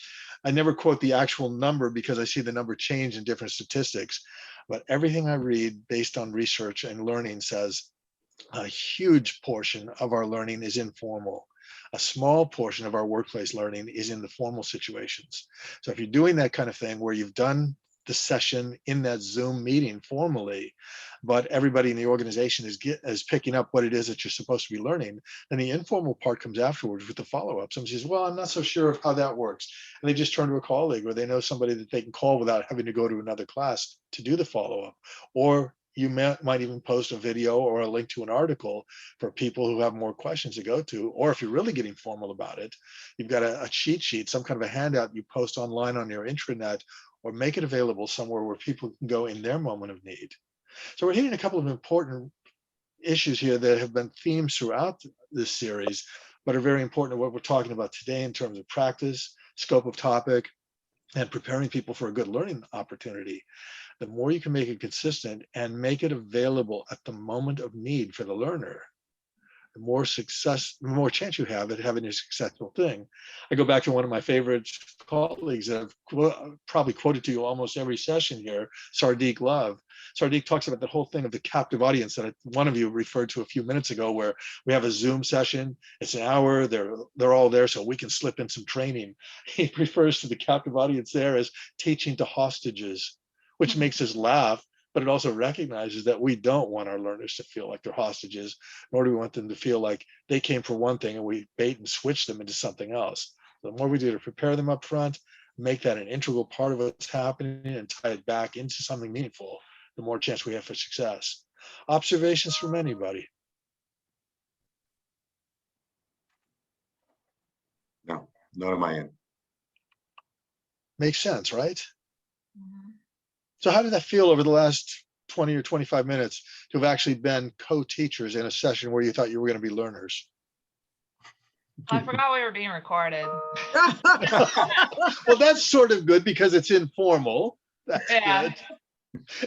I never quote the actual number because I see the number change in different statistics, but everything I read based on research and learning says a huge portion of our learning is informal. A small portion of our workplace learning is in the formal situations. So if you're doing that kind of thing where you've done the session in that Zoom meeting formally, but everybody in the organization is picking up what it is that you're supposed to be learning, then the informal part comes afterwards with the follow-up. Somebody says, well, I'm not so sure of how that works. And they just turn to a colleague, or they know somebody that they can call without having to go to another class to do the follow-up. Or you might even post a video or a link to an article for people who have more questions to go to. Or if you're really getting formal about it, you've got a cheat sheet, some kind of a handout you post online on your intranet, or make it available somewhere where people can go in their moment of need. So we're hitting a couple of important issues here that have been themes throughout this series, but are very important to what we're talking about today in terms of practice, scope of topic, and preparing people for a good learning opportunity. The more you can make it consistent and make it available at the moment of need for the learner, the more the more chance you have at having a successful thing. I go back to one of my favorite colleagues that I've probably quoted to you almost every session here, Sardeek Love. Sardeek talks about the whole thing of the captive audience that one of you referred to a few minutes ago, where we have a Zoom session, it's an hour, they're all there so we can slip in some training. He refers to the captive audience there as teaching to hostages, which makes us laugh, but it also recognizes that we don't want our learners to feel like they're hostages, nor do we want them to feel like they came for one thing and we bait and switch them into something else. The more we do to prepare them up front, make that an integral part of what's happening and tie it back into something meaningful, the more chance we have for success. Observations from anybody? No, not on my end. Makes sense, right? Mhm. So how did that feel over the last 20 or 25 minutes to have actually been co-teachers in a session where you thought you were going to be learners? I forgot we were being recorded. Well, that's sort of good because it's informal. That's Yeah. good.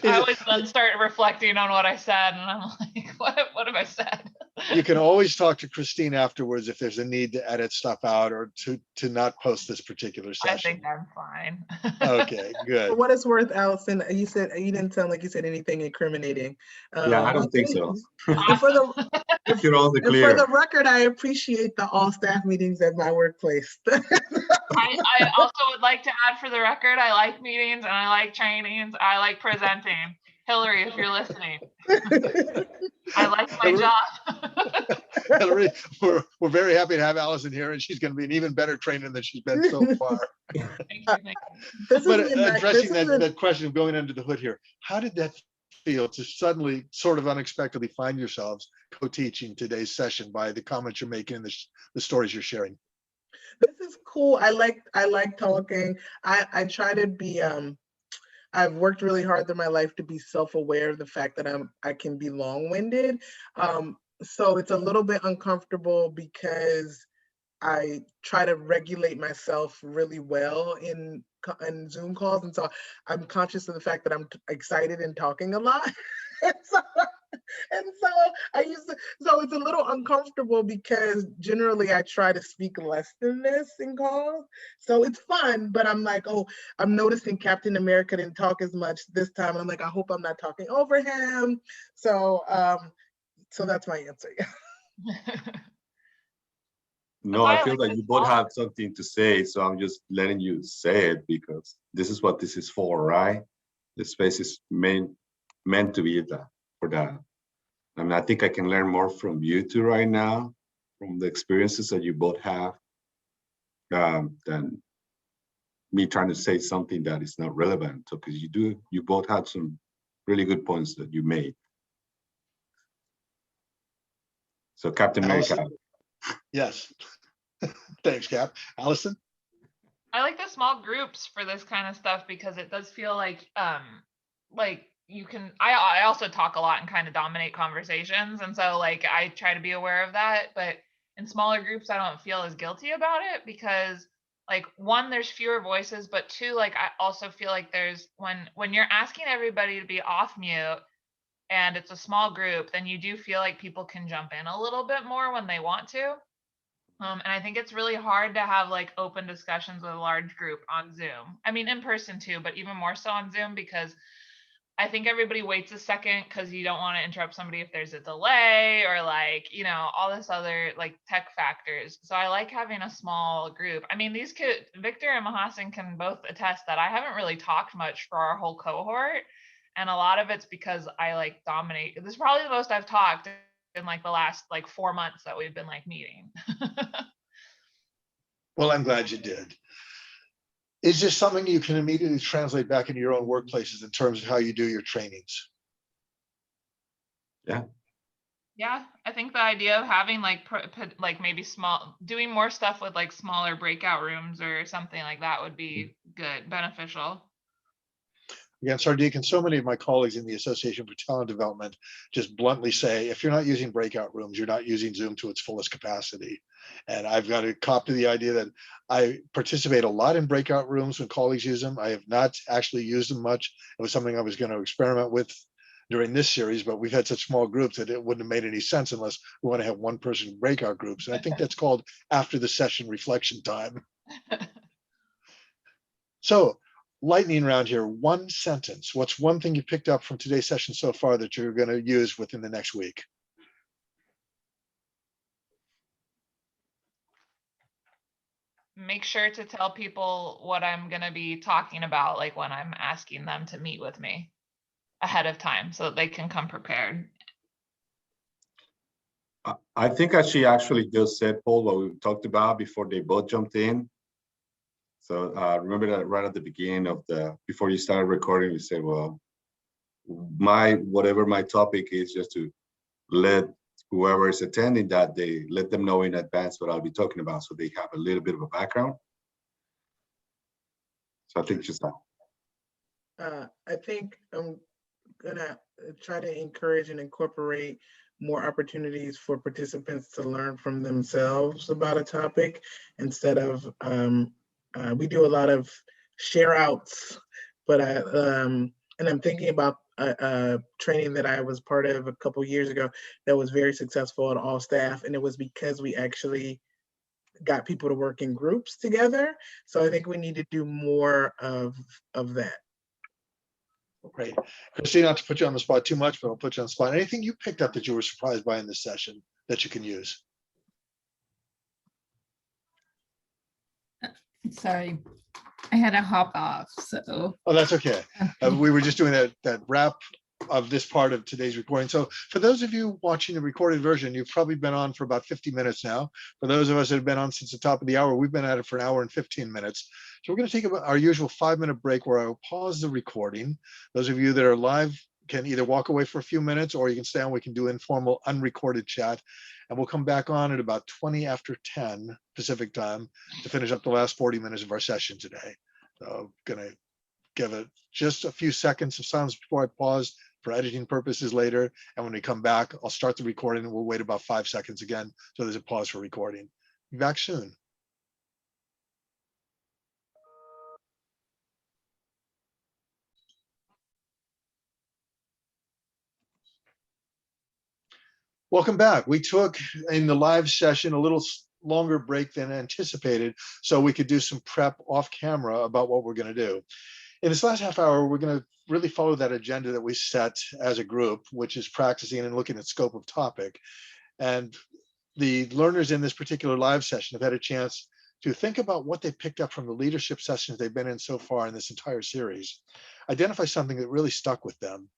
I Is always it- then start reflecting on what I said, and I'm like, what have I said? you can always talk to Christine afterwards if there's a need to edit stuff out or to not post this particular I session. think I'm fine. Okay, For good. what it's worth, Allison, you said you didn't sound like you said anything incriminating. Yeah, I don't think so. And for the You're all the and for the clear. record, I appreciate the all staff meetings at my workplace. I also would like to add for the record, I like meetings and I like trainings. I like presenting. Hillary, if you're listening, I like my Hillary- job. Hillary, we're very happy to have Allison here, and she's going to be an even better trainer than she's been so far. Thank you. This But is midnight. addressing This is that question of going under the hood here, how did that feel to suddenly sort of unexpectedly find yourselves co-teaching today's session by the comments you're making and the stories you're sharing? this is cool. I like talking. I try to be I've worked really hard through my life to be self-aware of the fact that I can be long-winded. So it's a little bit uncomfortable because I try to regulate myself really well in Zoom calls, and so I'm conscious of the fact that I'm excited and talking a lot. and so, and so so it's a little uncomfortable because generally I try to speak less than this in calls. So it's fun, but I'm like, oh, I'm noticing Captain America didn't talk as much this time. And I'm like, I hope I'm not talking over him. So so that's my answer. No, why I I feel like that this you both call. have something to say, so I'm just letting you say it because this is what this is for, right? The space is meant to be that for that. I mean, I think I can learn more from you two right now, from the experiences that you both have, than me trying to say something that is not relevant. So, because you both had some really good points that you made. So, Captain America. Allison? Yes. Thanks, Cap. Allison? I like the small groups for this kind of stuff because it does feel like you can I also talk a lot and kind of dominate conversations, and so like I try to be aware of that, but in smaller groups I don't feel as guilty about it because like one, there's fewer voices, but two, like I also feel like there's when you're asking everybody to be off mute and it's a small group, then you do feel like people can jump in a little bit more when they want to. And I think it's really hard to have like open discussions with a large group on Zoom. I mean, in person too, but even more so on Zoom because I think everybody waits a second because you don't want to interrupt somebody if there's a delay or like, all this other like tech factors. So I like having a small group. I mean, these kids, Victor and Mahasan can both attest that I haven't really talked much for our whole cohort. And a lot of it's because I like dominate. This is probably the most I've talked in like the last like 4 months that we've been like meeting. Well, I'm glad you did. Is this something you can immediately translate back into your own workplaces in terms of how you do your trainings? Yeah, I think the idea of having like like maybe doing more stuff with like smaller breakout rooms or something like that would be good, beneficial. Again, Sardik and so many of my colleagues in the Association for Talent Development just bluntly say, if you're not using breakout rooms, you're not using Zoom to its fullest capacity. And I've got to cop to the idea that I participate a lot in breakout rooms when colleagues use them. I have not actually used them much. It was something I was going to experiment with during this series, but we've had such small groups that it wouldn't have made any sense unless we want to have one person breakout groups. And I think that's called after the session reflection time. So, lightning round here, one sentence. What's one thing you picked up from today's session so far that you're going to use within the next week? Make sure to tell people what I'm going to be talking about, like when I'm asking them to meet with me ahead of time so that they can come prepared. I think that she actually just said, Paul, what we talked about before they both jumped in. So remember that right at the beginning of before you started recording, we said, well, whatever my topic is, just to let whoever is attending that day, let them know in advance what I'll be talking about so they have a little bit of a background. So I think just that. I think I'm gonna try to encourage and incorporate more opportunities for participants to learn from themselves about a topic instead of, we do a lot of share outs, but and I'm thinking about a training that I was part of a couple years ago that was very successful at all staff, and it was because we actually got people to work in groups together. So I think we need to do more of that. Great. Christine, not to put you on the spot too much, but I'll put you on the spot. Anything you picked up that you were surprised by in this session that you can use? Sorry, I had to hop off, so. Oh, that's okay. We were just doing that wrap of this part of today's recording. So for those of you watching the recorded version, you've probably been on for about 50 minutes now. For those of us that have been on since the top of the hour, we've been at it for an hour and 15 minutes. So we're going to take our usual 5-minute break where I'll pause the recording. Those of you that are live can either walk away for a few minutes or you can stay on. We can do informal unrecorded chat. And we'll come back on at about 20 after 10 Pacific time to finish up the last 40 minutes of our session today. So I'm going to give it just a few seconds of silence before I pause for editing purposes later. And when we come back, I'll start the recording and we'll wait about 5 seconds again. So there's a pause for recording. Be back soon. Welcome back. We took in the live session a little longer break than anticipated so we could do some prep off camera about what we're going to do. In this last half hour, we're going to really follow that agenda that we set as a group, which is practicing and looking at scope of topic. And the learners in this particular live session have had a chance to think about what they picked up from the leadership sessions they've been in so far in this entire series, identify something that really stuck with them,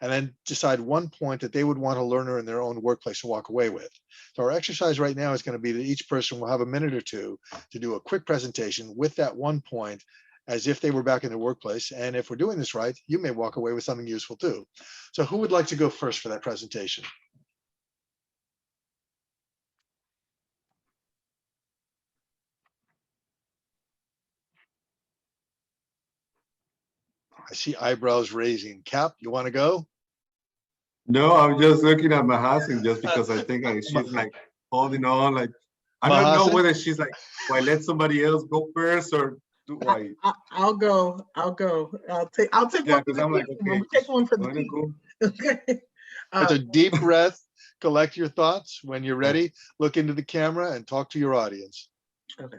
and then decide one point that they would want a learner in their own workplace to walk away with. So our exercise right now is going to be that each person will have a minute or two to do a quick presentation with that one point as if they were back in the workplace. And if we're doing this right, you may walk away with something useful too. So who would like to go first for that presentation? I see eyebrows raising. Cap, you want to go? No, I'm just looking at Mahasin just because I think she's like holding on. Like I don't know Mahasin? whether she's like, do I let somebody else go first or do I? I'll go. I'll take Yeah, one. because I'm like, okay, Take one for the wanna team. go? Okay. It's a deep breath. Collect your thoughts. When you're ready, look into the camera and talk to your audience. Okay.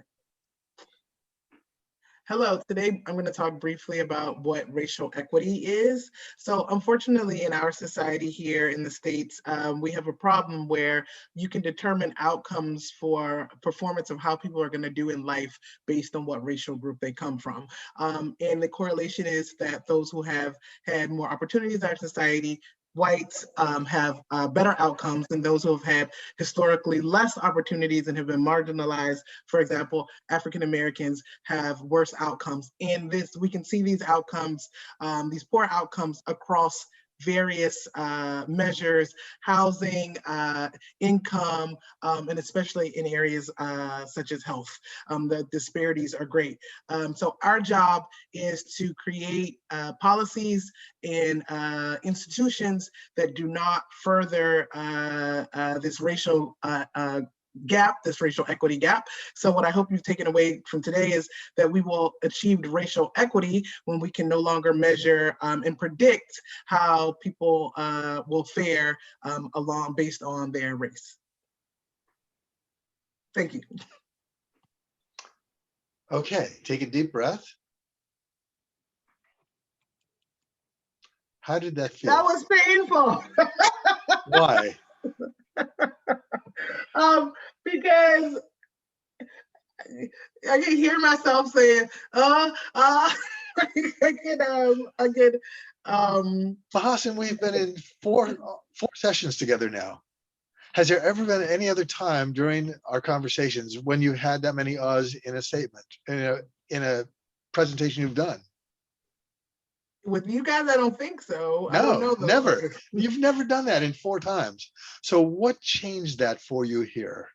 Hello, today I'm going to talk briefly about what racial equity is. So unfortunately in our society here in the States, we have a problem where you can determine outcomes for performance of how people are going to do in life based on what racial group they come from. And the correlation is that those who have had more opportunities in our society, whites have better outcomes than those who have had historically less opportunities and have been marginalized. For example, African Americans have worse outcomes. And we can see these outcomes, these poor outcomes across various measures, housing, income, and especially in areas such as health. The disparities are great. So our job is to create policies and institutions that do not further this racial gap, this racial equity gap. So what I hope you've taken away from today is that we will achieve racial equity when we can no longer measure and predict how people will fare along based on their race. Thank you. Okay, take a deep breath. How did that feel? That was painful. Why? Because I can hear myself saying, I could, Mahasan, we've been in four sessions together now. Has there ever been any other time during our conversations when you had that many uhs in a statement, in a presentation you've done? with you guys, I don't think so. I don't No, know never. You've never done that in 4 times. So what changed that for you here?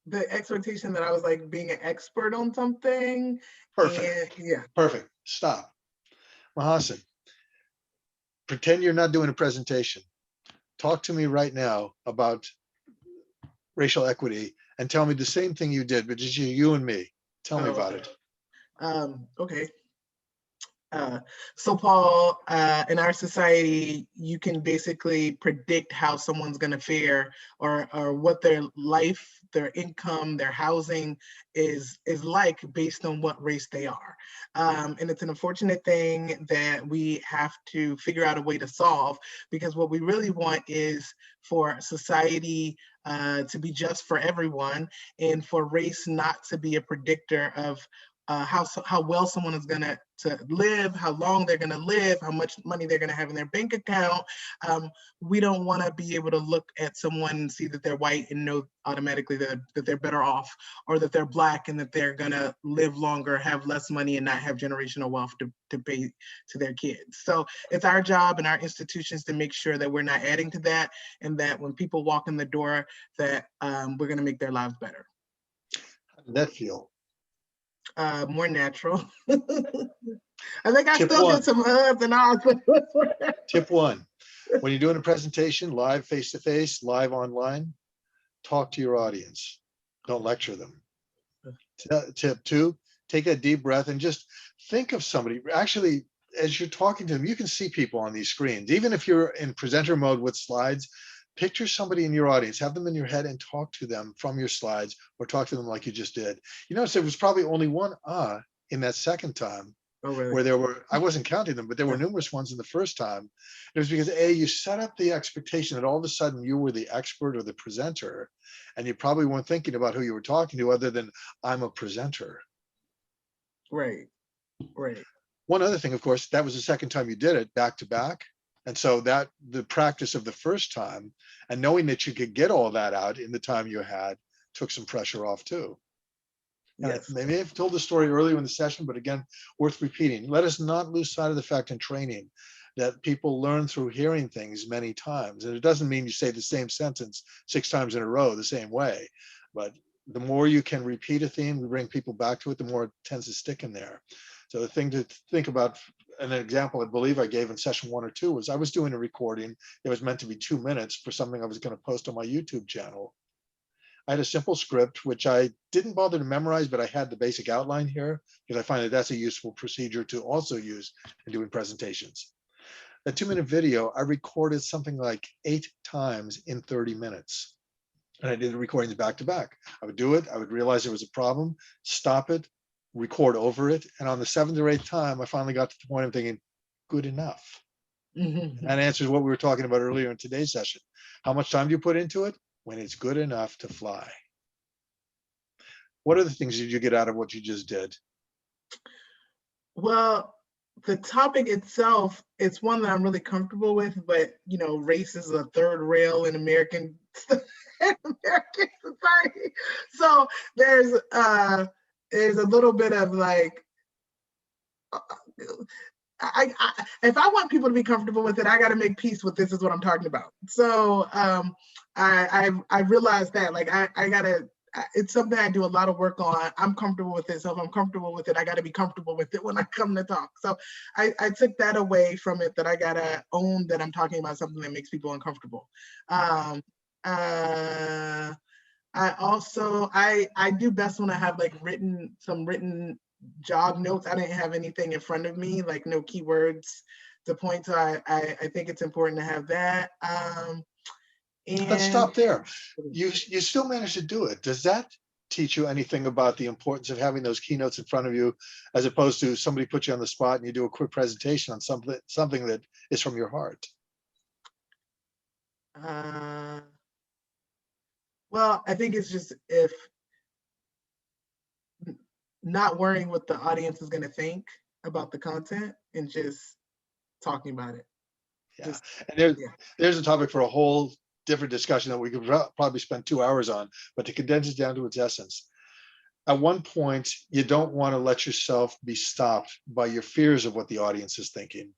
The expectation that I was like being an expert on something. Perfect. And, yeah. Perfect. Stop. Mahasan, pretend you're not doing a presentation. Talk to me right now about racial equity and tell me the same thing you did, but just you and me. Tell me about it. Okay. So Paul, in our society, you can basically predict how someone's going to fare or what their life, their income, their housing is like based on what race they are. And it's an unfortunate thing that we have to figure out a way to solve, because what we really want is for society to be just for everyone, and for race not to be a predictor of how well someone is going to live, how long they're going to live, how much money they're going to have in their bank account. We don't want to be able to look at someone and see that they're white and know automatically that they're better off, or that they're Black and that they're going to live longer, have less money, and not have generational wealth to pay to their kids. So it's our job and our institutions to make sure that we're not adding to that, and that when people walk in the door, that we're going to make their lives better. How did that feel? More natural. I think I Tip still one. get some uhs and ahs. Tip 1, when you're doing a presentation, live, face-to-face, live online, talk to your audience. Don't lecture them. Tip 2, take a deep breath and just think of somebody. Actually, as you're talking to them, you can see people on these screens. Even if you're in presenter mode with slides, picture somebody in your audience, have them in your head and talk to them from your slides, or talk to them like you just did. You notice there was probably only one in that second time. Oh, really? Where there were, I wasn't counting them, but there were numerous ones in the first time. It was because you set up the expectation that all of a sudden you were the expert or the presenter, and you probably weren't thinking about who you were talking to other than, I'm a presenter. Right. One other thing, of course, that was the second time you did it back to back. And so that the practice of the first time and knowing that you could get all that out in the time you had took some pressure off too. And Yes. I may have told the story earlier in the session, but again, worth repeating. Let us not lose sight of the fact in training that people learn through hearing things many times. And it doesn't mean you say the same sentence 6 times in a row the same way, but the more you can repeat a theme, we bring people back to it, the more it tends to stick in there. So the thing to think about, an example I believe I gave in session 1 or 2 was I was doing a recording. It was meant to be 2 minutes for something I was going to post on my YouTube channel. I had a simple script, which I didn't bother to memorize, but I had the basic outline here because I find that that's a useful procedure to also use in doing presentations. That 2-minute video, I recorded something like 8 times in 30 minutes. And I did the recordings back to back. I would do it. I would realize there was a problem, stop it, record over it. And on the 7th or 8th time, I finally got to the point of thinking, good enough. Mm-hmm. That answers what we were talking about earlier in today's session. How much time do you put into it? When it's good enough to fly. What other things did you get out of what you just did? Well, the topic itself, it's one that I'm really comfortable with, but race is a third rail in American society. So there's a little bit of like, if I want people to be comfortable with it, I got to make peace with this is what I'm talking about. So I realized that like I gotta. It's something I do a lot of work on. I'm comfortable with it. So if I'm comfortable with it, I got to be comfortable with it when I come to talk. So I took that away from it, that I got to own that I'm talking about something that makes people uncomfortable. I also, I do best when I have like some written jog notes. I didn't have anything in front of me, like no keywords to point to. I think it's important to have that. Let's stop there. You still managed to do it. Does that teach you anything about the importance of having those keynotes in front of you, as opposed to somebody put you on the spot and you do a quick presentation on something that is from your heart? Well, I think it's just if not worrying what the audience is going to think about the content and just talking about it. Yeah, and there's a topic for a whole different discussion that we could probably spend 2 hours on, but to condense it down to its essence. At one point, you don't want to let yourself be stopped by your fears of what the audience is thinking.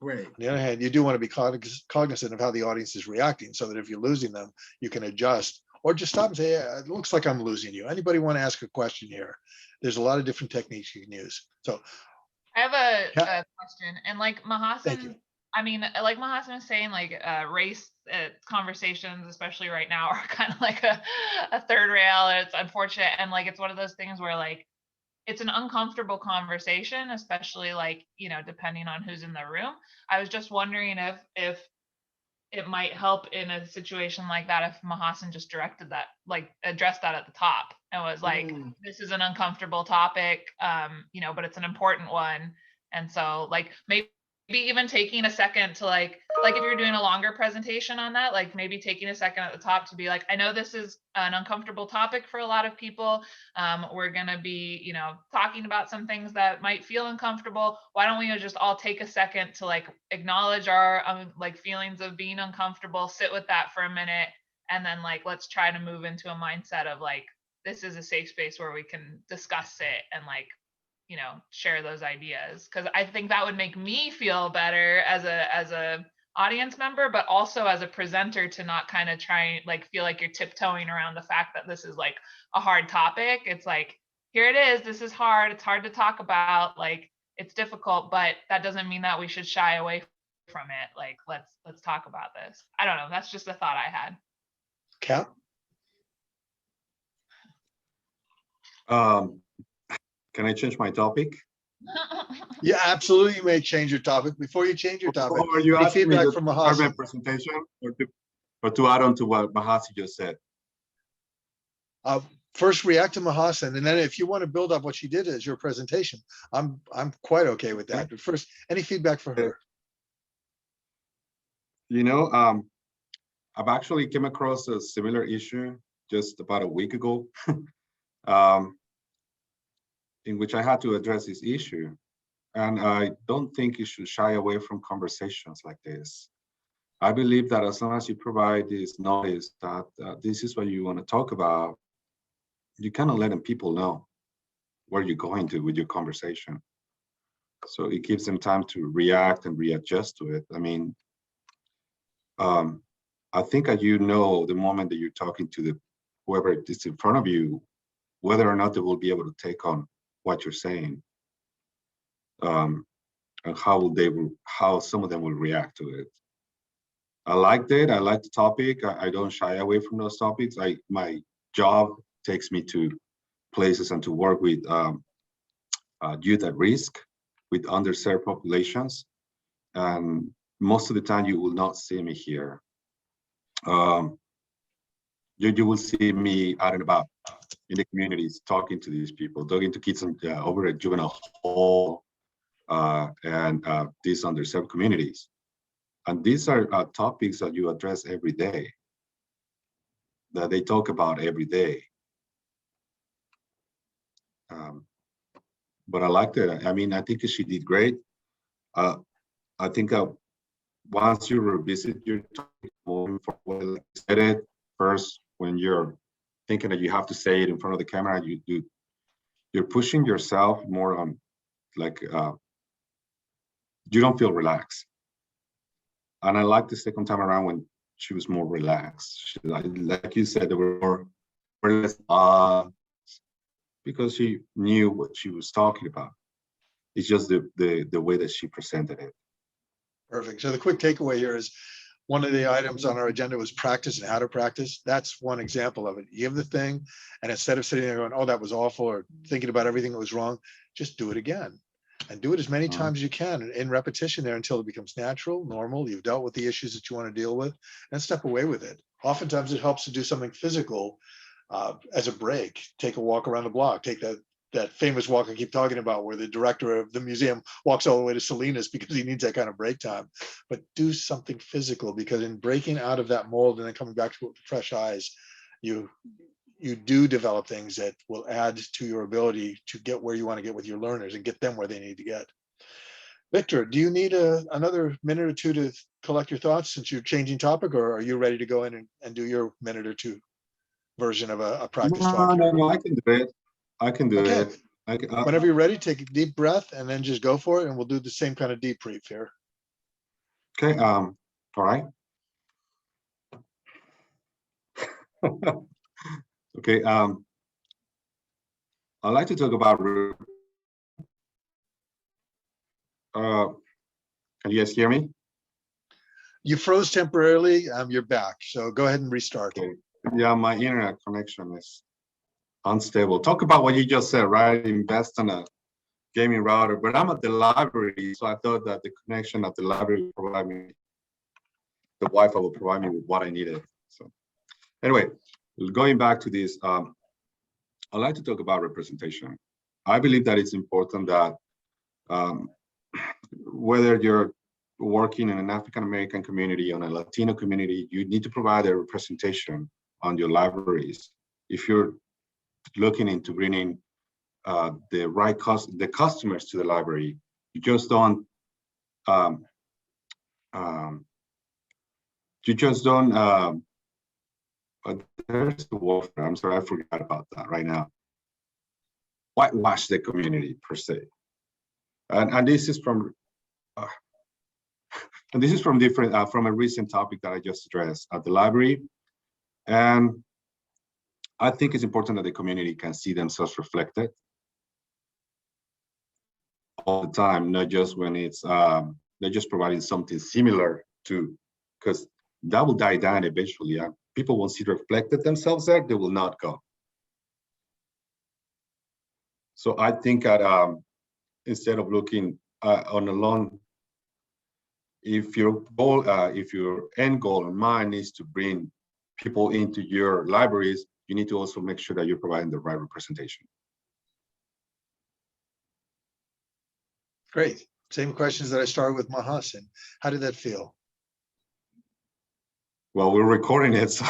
Right. On the other hand, you do want to be cognizant of how the audience is reacting, so that if you're losing them, you can adjust or just stop and say, yeah, it looks like I'm losing you. Anybody want to ask a question here? There's a lot of different techniques you can use. So I have a question, and like thank you. Mahasan, I mean, like Mahasan was saying, like race conversations, especially right now, are kind of like a third rail. It's unfortunate, and like it's one of those things where like it's an uncomfortable conversation, especially like, you know, depending on who's in the room. I was just wondering if it might help in a situation like that if Mahasan just directed that, like addressed that at the top and was like, this is an uncomfortable topic, you know, but it's an important one. And so like maybe even taking a second to like if you're doing a longer presentation on that, like maybe taking a second at the top to be like, I know this is an uncomfortable topic for a lot of people. We're going to be, you know, talking about some things that might feel uncomfortable. Why don't we just all take a second to like acknowledge our like feelings of being uncomfortable, sit with that for a minute, and then like let's try to move into a mindset of like, this is a safe space where we can discuss it and like, you know, share those ideas, because I think that would make me feel better as a audience member, but also as a presenter, to not kind of try like feel like you're tiptoeing around the fact that this is like a hard topic. It's like, here it is, this is hard, it's hard to talk about, like it's difficult, but that doesn't mean that we should shy away from it. Like let's talk about this. I don't know, that's just a thought I had. Cap? Can I change my topic? Yeah, absolutely. You may change your topic. Before you change your topic, Or are you any asking me feedback to from start my Mahasan? presentation, or to add on to what Mahasi just said? First react to Mahasan, and then if you want to build up what she did as your presentation, I'm quite okay with that. But first, any feedback for her? You know, I've actually came across a similar issue just about a week ago, in which I had to address this issue. And I don't think you should shy away from conversations like this. I believe that as long as you provide this notice that this is what you want to talk about, you kind of letting people know where you're going to with your conversation. So it gives them time to react and readjust to it. I mean, I think that you know the moment that you're talking to the whoever is in front of you, whether or not they will be able to take on what you're saying, and how some of them will react to it. I liked it. I like the topic. I don't shy away from those topics. My job takes me to places and to work with youth at risk, with underserved populations, and most of the time you will not see me here. You will see me out and about in the communities, talking to these people, talking to kids over at juvenile hall and these underserved communities. And these are topics that you address every day, that they talk about every day. But I liked it. I mean, I think she did great. I think once you revisit your topic, moving forward, like you said it first, when you're thinking that you have to say it in front of the camera, you're pushing yourself more on, like you don't feel relaxed. And I like the second time around when she was more relaxed. She, like you said, there were less because she knew what she was talking about. It's just the way that she presented it. Perfect. So the quick takeaway here is one of the items on our agenda was practice and how to practice. That's one example of it. You have the thing, and instead of sitting there going, oh, that was awful, or thinking about everything that was wrong, just do it again. And do it as many times as you can in repetition there until it becomes natural, normal. You've dealt with the issues that you want to deal with, and step away with it. Oftentimes it helps to do something physical as a break. Take a walk around the block. Take that famous walk I keep talking about where the director of the museum walks all the way to Salinas because he needs that kind of break time. But do something physical, because in breaking out of that mold and then coming back to it with fresh eyes, you do develop things that will add to your ability to get where you want to get with your learners and get them where they need to get. Victor, do you need another minute or two to collect your thoughts since you're changing topic, or are you ready to go in and do your minute or two version of a practice talk? No, I can do it. I can do Okay. it. Whenever you're ready, take a deep breath and then just go for it. And we'll do the same kind of debrief here. Okay. All right. Okay. I'd like to talk about. Can you guys hear me? You froze temporarily. You're back. So go ahead and restart. Okay. Yeah, my internet connection is unstable. Talk about what you just said, right? Invest in a gaming router, but I'm at the library, so I thought that the connection at the library would provide me, the Wi-Fi will provide me with what I needed. So anyway, going back to this, I'd like to talk about representation. I believe that it's important that whether you're working in an African American community, on a Latino community, you need to provide a representation on your libraries. If you're looking into bringing the right customers to the library, you just don't there's the word. I'm sorry, I forgot about that right now. Whitewash the community per se, and this is from different from a recent topic that I just addressed at the library, and I think it's important that the community can see themselves reflected all the time, not just when it's they're just providing something similar to, because that will die down eventually. People won't see reflected themselves there, they will not go. So I think that instead of looking on a long, if your goal, if your end goal in mind is to bring people into your libraries, you need to also make sure that you're providing the right representation. Great. Same questions that I started with Mahasan. How did that feel? Well, we're recording it, so,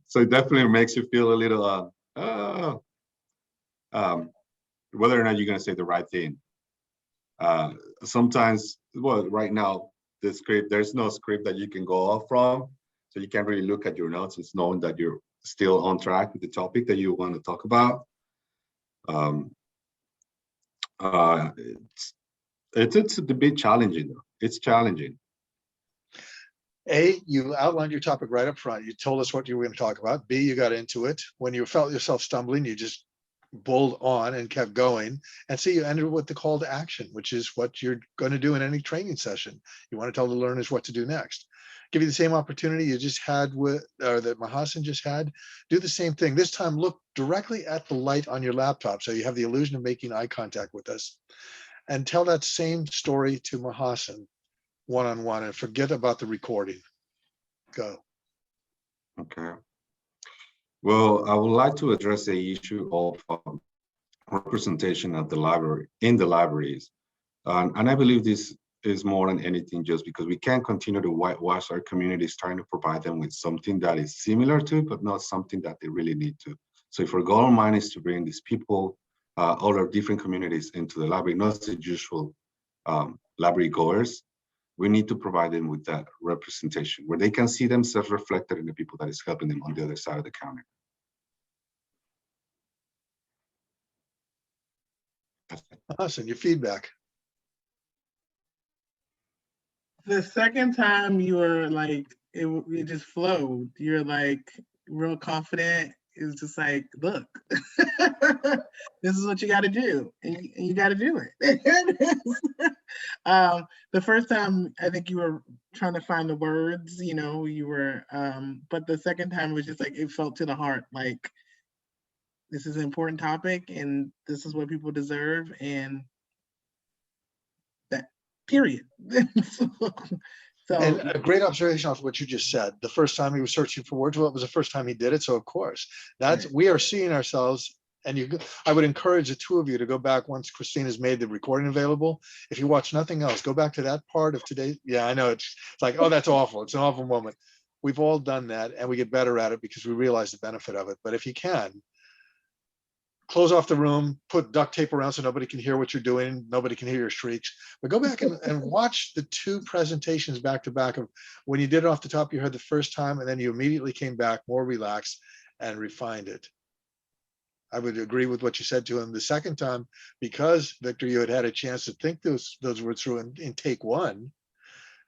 so it definitely makes you feel a little, whether or not you're going to say the right thing. Sometimes, well, right now, the script, there's no script that you can go off from, so you can't really look at your notes. It's knowing that you're still on track with the topic that you want to talk about. It's a bit challenging, though. It's challenging. A, you outlined your topic right up front. You told us what you were going to talk about. B, you got into it. When you felt yourself stumbling, you just bowled on and kept going. And C, you ended with the call to action, which is what you're going to do in any training session. You want to tell the learners what to do next. Give you the same opportunity you just had with, or that Mahasan just had. Do the same thing. This time, look directly at the light on your laptop so you have the illusion of making eye contact with us. And tell that same story to Mahasan one-on-one and forget about the recording. Go. Okay. Well, I would like to address the issue of representation at the library, in the libraries. And I believe this is more than anything just because we can't continue to whitewash our communities, trying to provide them with something that is similar to, but not something that they really need to. So if our goal in mind is to bring these people, all our different communities into the library, not the usual library goers, we need to provide them with that representation where they can see themselves reflected in the people that is helping them on the other side of the counter. Awesome. Your feedback. The second time you were like, it just flowed. You're like real confident. It was just like, look, this is what you got to do, and you got to do it. The first time, I think you were trying to find the words, you were, but the second time was just like, it felt to the heart, like, this is an important topic, and this is what people deserve, and that, period. And So, a great observation off what you just said. The first time he was searching for words, well, it was the first time he did it. So of course, that's right. we are seeing ourselves. And I would encourage the two of you to go back once Christina's made the recording available. If you watch nothing else, go back to that part of today. Yeah, I know it's like, oh, that's awful. It's an awful moment. We've all done that, and we get better at it because we realize the benefit of it. But if you can, close off the room, put duct tape around so nobody can hear what you're doing, nobody can hear your shrieks. But go back and watch the two presentations back to back of when you did it off the top of your head the first time, and then you immediately came back more relaxed and refined it. I would agree with what you said to him the second time, because Victor, you had had a chance to think those words through in take one.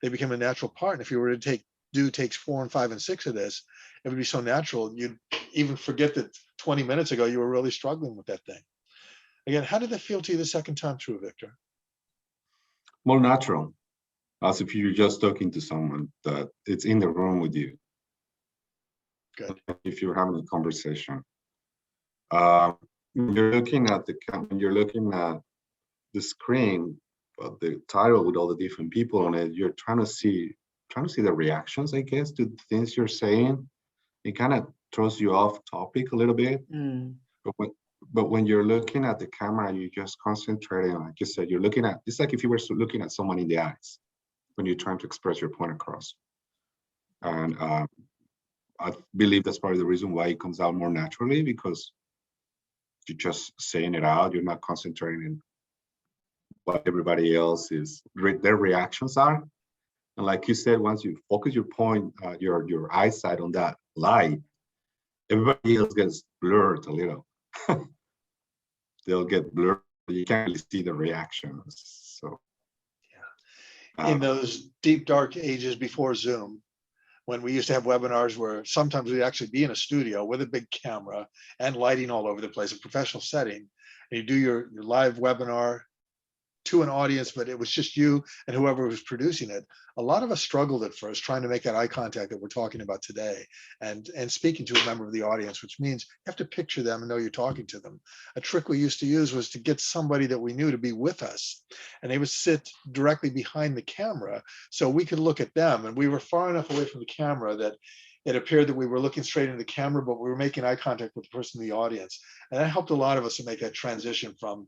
They become a natural part. And if you were to do takes 4 and 5 and 6 of this, it would be so natural you'd even forget that 20 minutes ago you were really struggling with that thing. Again, how did that feel to you the second time through, Victor? More natural, as if you're just talking to someone that it's in the room with you. Good. If you're having a conversation, when you're looking at the screen, the title with all the different people on it, you're trying to see the reactions, I guess, to the things you're saying. It kind of throws you off topic a little bit. But when you're looking at the camera, you're just concentrating on, like you said, you're looking at, it's like if you were looking at someone in the eyes when you're trying to express your point across. And I believe that's part of the reason why it comes out more naturally, because you're just saying it out. You're not concentrating in what everybody else is, their reactions are. And like you said, once you focus your point, your eyesight on that light, everybody else gets blurred a little. They'll get blurred. You can't really see the reactions. So, In those deep, dark ages before Zoom, when we used to have webinars where sometimes we'd actually be in a studio with a big camera and lighting all over the place, a professional setting, and you do your live webinar to an audience, but it was just you and whoever was producing it. A lot of us struggled at first trying to make that eye contact that we're talking about today, and speaking to a member of the audience, which means you have to picture them and know you're talking to them. A trick we used to use was to get somebody that we knew to be with us, and they would sit directly behind the camera so we could look at them, and we were far enough away from the camera that it appeared that we were looking straight into the camera, but we were making eye contact with the person in the audience. And that helped a lot of us to make that transition from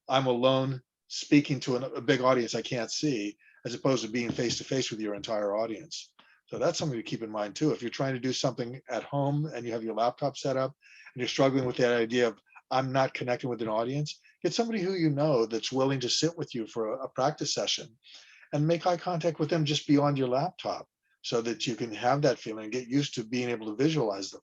I'm alone speaking to a big audience I can't see, as opposed to being face to face with your entire audience. So that's something to keep in mind too. If you're trying to do something at home and you have your laptop set up and you're struggling with that idea of I'm not connecting with an audience, get somebody who you know that's willing to sit with you for a practice session and make eye contact with them just beyond your laptop, so that you can have that feeling and get used to being able to visualize them.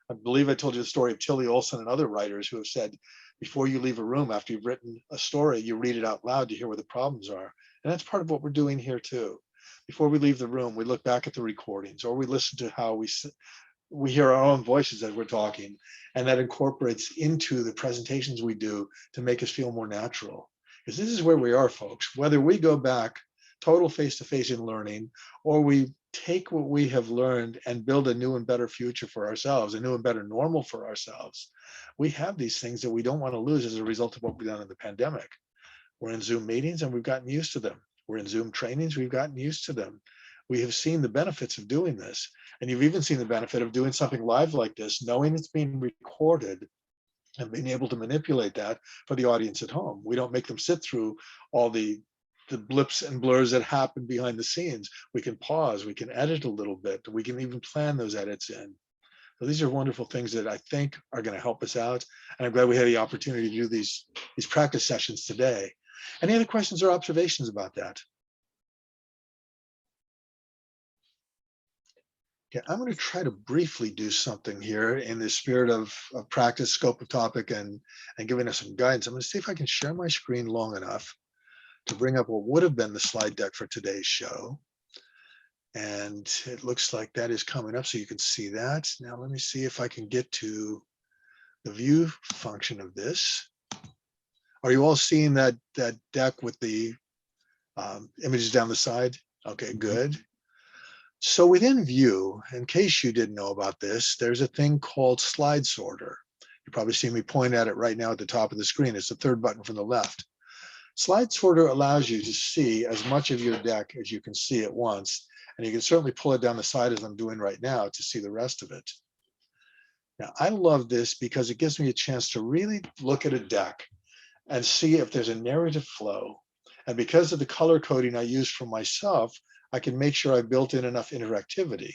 I believe I told you the story of Tilly Olson and other writers who have said, before you leave a room, after you've written a story, you read it out loud to hear where the problems are. And that's part of what we're doing here too. Before we leave the room, we look back at the recordings, or we listen to how we hear our own voices as we're talking, and that incorporates into the presentations we do to make us feel more natural. Because this is where we are, folks. Whether we go back total face-to-face in learning, or we take what we have learned and build a new and better future for ourselves, a new and better normal for ourselves, we have these things that we don't want to lose as a result of what we've done in the pandemic. We're in Zoom meetings and we've gotten used to them. We're in Zoom trainings, we've gotten used to them. We have seen the benefits of doing this. And you've even seen the benefit of doing something live like this, knowing it's being recorded and being able to manipulate that for the audience at home. We don't make them sit through all the blips and blurs that happen behind the scenes. We can pause, we can edit a little bit, we can even plan those edits in. So these are wonderful things that I think are going to help us out. And I'm glad we had the opportunity to do these practice sessions today. Any other questions or observations about that? Okay, I'm going to try to briefly do something here in the spirit of practice, scope of topic, and giving us some guidance. I'm going to see if I can share my screen long enough to bring up what would have been the slide deck for today's show. And it looks like that is coming up, so you can see that. Now let me see if I can get to the view function of this. Are you all seeing that deck with the images down the side? Okay, good. So within View, in case you didn't know about this, there's a thing called Slide Sorter. You probably see me point at it right now at the top of the screen. It's the third button from the left. Slide Sorter allows you to see as much of your deck as you can see at once, and you can certainly pull it down the side as I'm doing right now to see the rest of it. Now, I love this because it gives me a chance to really look at a deck and see if there's a narrative flow. And because of the color coding I use for myself, I can make sure I built in enough interactivity.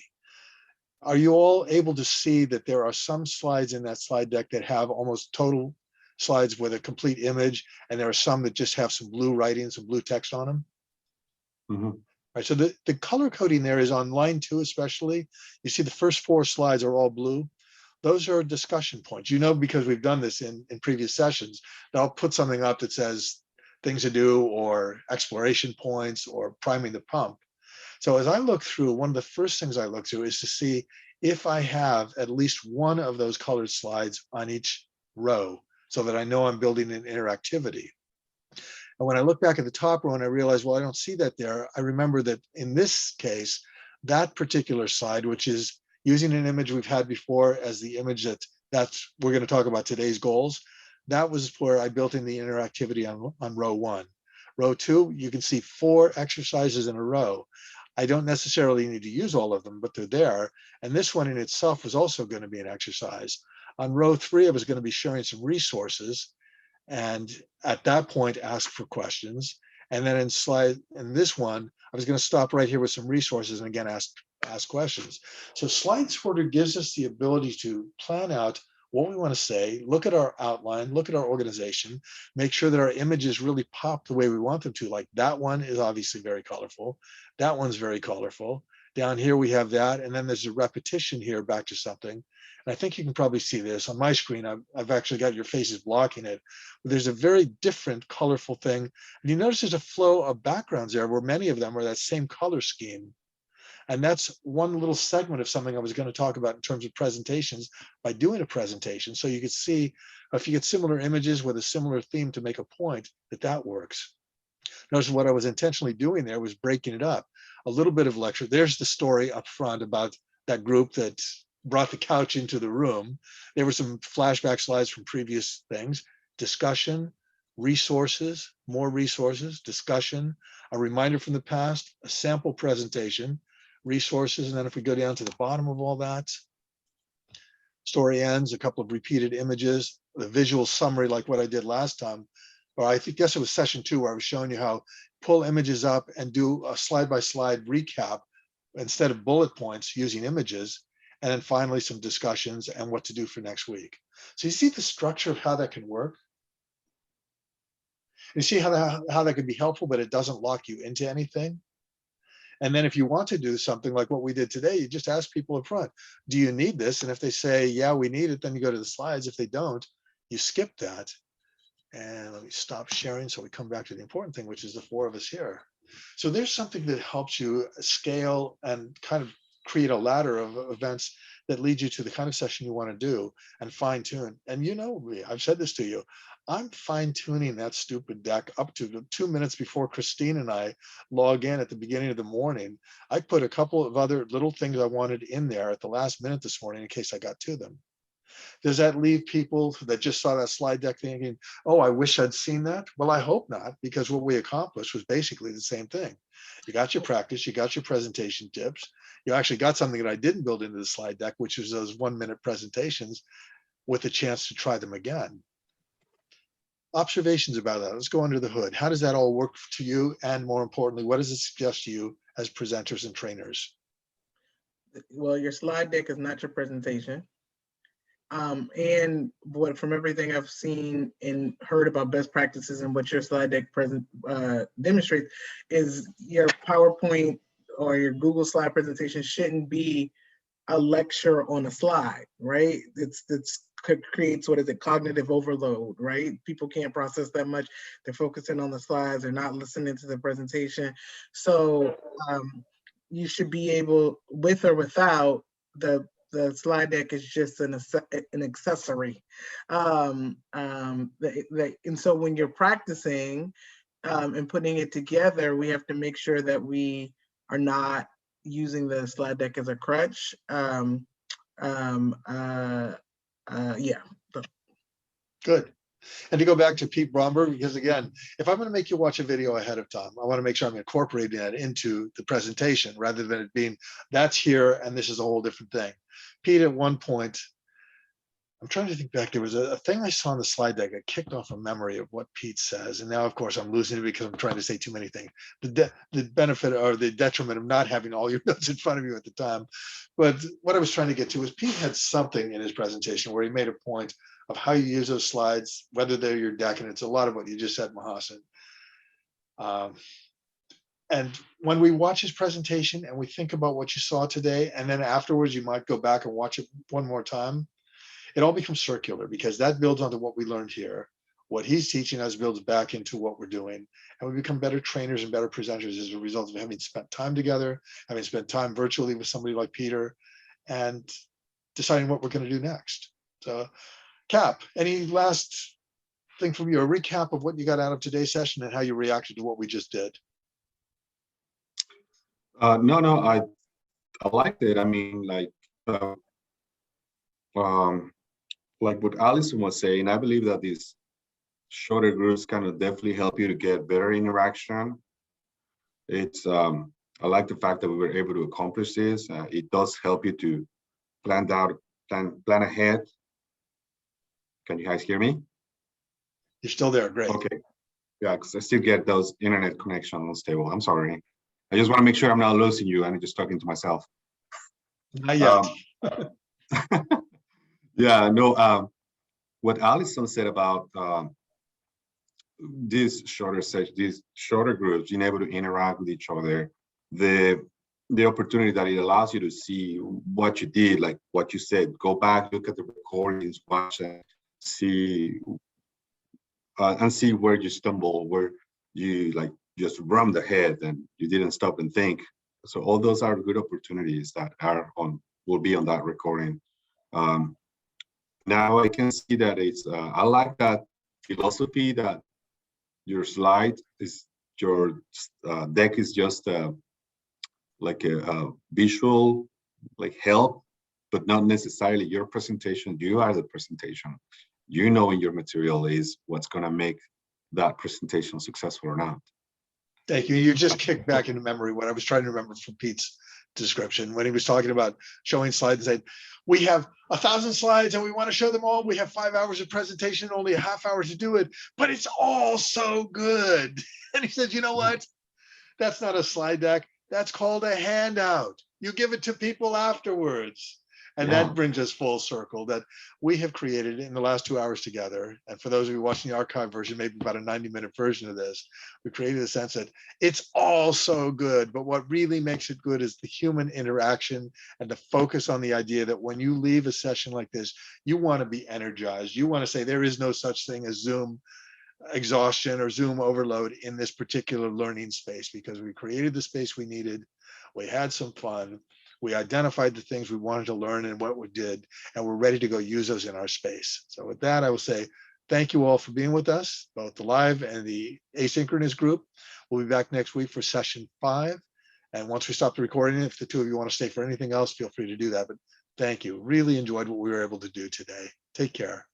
Are you all able to see that there are some slides in that slide deck that have almost total slides with a complete image, and there are some that just have some blue writing, some blue text on them? Mhm. Right, so the color coding there is on line 2 especially. You see the first 4 slides are all blue. Those are discussion points. You know, because we've done this in previous sessions, that I'll put something up that says things to do or exploration points or priming the pump. So as I look through, one of the first things I look through is to see if I have at least one of those colored slides on each row so that I know I'm building in interactivity. And when I look back at the top row and I realize, well, I don't see that there, I remember that in this case, that particular slide, which is using an image we've had before as the image that's we're going to talk about today's goals, that was where I built in the interactivity on row 1. Row 2, you can see 4 exercises in a row. I don't necessarily need to use all of them, but they're there. And this one in itself was also going to be an exercise. On row 3, I was going to be sharing some resources, and at that point ask for questions. And then in this one, I was going to stop right here with some resources and again ask questions. So Slide Sorter gives us the ability to plan out what we want to say, look at our outline, look at our organization, make sure that our images really pop the way we want them to. Like that one is obviously very colorful. That one's very colorful. Down here we have that, and then there's a repetition here back to something. And I think you can probably see this on my screen. I've actually got your faces blocking it. But there's a very different colorful thing. And you notice there's a flow of backgrounds there where many of them are that same color scheme. And that's one little segment of something I was going to talk about in terms of presentations by doing a presentation. So you could see if you get similar images with a similar theme to make a point, that works. Notice what I was intentionally doing there was breaking it up. A little bit of lecture. There's the story up front about that group that brought the couch into the room. There were some flashback slides from previous things, discussion, resources, more resources, discussion, a reminder from the past, a sample presentation, resources. And then if we go down to the bottom of all that, story ends, a couple of repeated images, the visual summary like what I did last time, or I guess it was session 2 where I was showing you how pull images up and do a slide-by-slide recap instead of bullet points using images, and then finally some discussions and what to do for next week. So you see the structure of how that can work? You see how that could be helpful, but it doesn't lock you into anything? And then if you want to do something like what we did today, you just ask people up front, do you need this? And if they say, yeah, we need it, then you go to the slides. If they don't, you skip that. And let me stop sharing so we come back to the important thing, which is the 4 of us here. So there's something that helps you scale and kind of create a ladder of events that lead you to the kind of session you want to do and fine tune. And you know me, I've said this to you, I'm fine tuning that stupid deck up to 2 minutes before Christine and I log in at the beginning of the morning. I put a couple of other little things I wanted in there at the last minute this morning in case I got to them. Does that leave people that just saw that slide deck thinking, oh, I wish I'd seen that? Well, I hope not, because what we accomplished was basically the same thing. You got your practice, you got your presentation tips. You actually got something that I didn't build into the slide deck, which was those 1-minute presentations with a chance to try them again. Observations about that. Let's go under the hood. How does that all work to you? And more importantly, what does it suggest to you as presenters and trainers? Well, your slide deck is not your presentation. And what from everything I've seen and heard about best practices and what your slide deck demonstrates is your PowerPoint or your Google slide presentation shouldn't be a lecture on a slide, right? It's creates, what is it, cognitive overload, right? People can't process that much. They're focusing on the slides, they're not listening to the presentation. So you should be able, with or without, the slide deck is just an accessory. And so when you're practicing and putting it together, we have to make sure that we are not using the slide deck as a crutch. Yeah. Good. And to go back to Pete Bromberg, because again, if I'm going to make you watch a video ahead of time, I want to make sure I'm incorporating that into the presentation rather than it being that's here and this is a whole different thing. Pete, at one point, I'm trying to think back, there was a thing I saw on the slide deck that kicked off a memory of what Pete says. And now, of course, I'm losing it because I'm trying to say too many things. The benefit or the detriment of not having all your notes in front of you at the time. But what I was trying to get to was Pete had something in his presentation where he made a point of how you use those slides, whether they're your deck, and it's a lot of what you just said, Mahasan. And when we watch his presentation and we think about what you saw today, and then afterwards you might go back and watch it one more time, it all becomes circular because that builds onto what we learned here. What he's teaching us builds back into what we're doing. And we become better trainers and better presenters as a result of having spent time together, having spent time virtually with somebody like Peter, and deciding what we're going to do next. So, Cap, any last thing from you, a recap of what you got out of today's session and how you reacted to what we just did? No, I liked it. I mean, like what Allison was saying, I believe that these shorter groups kind of definitely help you to get better interaction. It's I like the fact that we were able to accomplish this. It does help you to plan ahead. Can you guys hear me? You're still there, great. Okay, yeah, because I still get those internet connection unstable. I'm sorry. I just want to make sure I'm not losing you. I'm just talking to myself. Not yet. Yeah, no. What Allison said about these shorter groups, being able to interact with each other, the opportunity that it allows you to see what you did, like what you said, go back, look at the recordings, watch and see where you stumble, where you like just rammed ahead and you didn't stop and think. So all those are good opportunities that will be on that recording. Now I can see that it's I like that philosophy that your slide is your deck is just like a visual like help, but not necessarily your presentation. You are the presentation. You know in your material is what's going to make that presentation successful or not. Thank you. You just kicked back into memory what I was trying to remember from Pete's description when he was talking about showing slides and said, we have 1,000 slides and we want to show them all. We have 5 hours of presentation, only a half hour to do it, but it's all so good. And he said, you know what? That's not a slide deck. That's called a handout. You give it to people afterwards. And that brings us full circle that we have created in the last 2 hours together. And for those of you watching the archive version, maybe about a 90-minute version of this, we created a sense that it's all so good. But what really makes it good is the human interaction and the focus on the idea that when you leave a session like this, you want to be energized. You want to say there is no such thing as Zoom exhaustion or Zoom overload in this particular learning space because we created the space we needed. We had some fun. We identified the things we wanted to learn and what we did, and we're ready to go use those in our space. So with that, I will say thank you all for being with us, both the live and the asynchronous group. We'll be back next week for session 5. And once we stop the recording, if the two of you want to stay for anything else, feel free to do that. But thank you. Really enjoyed what we were able to do today. Take care.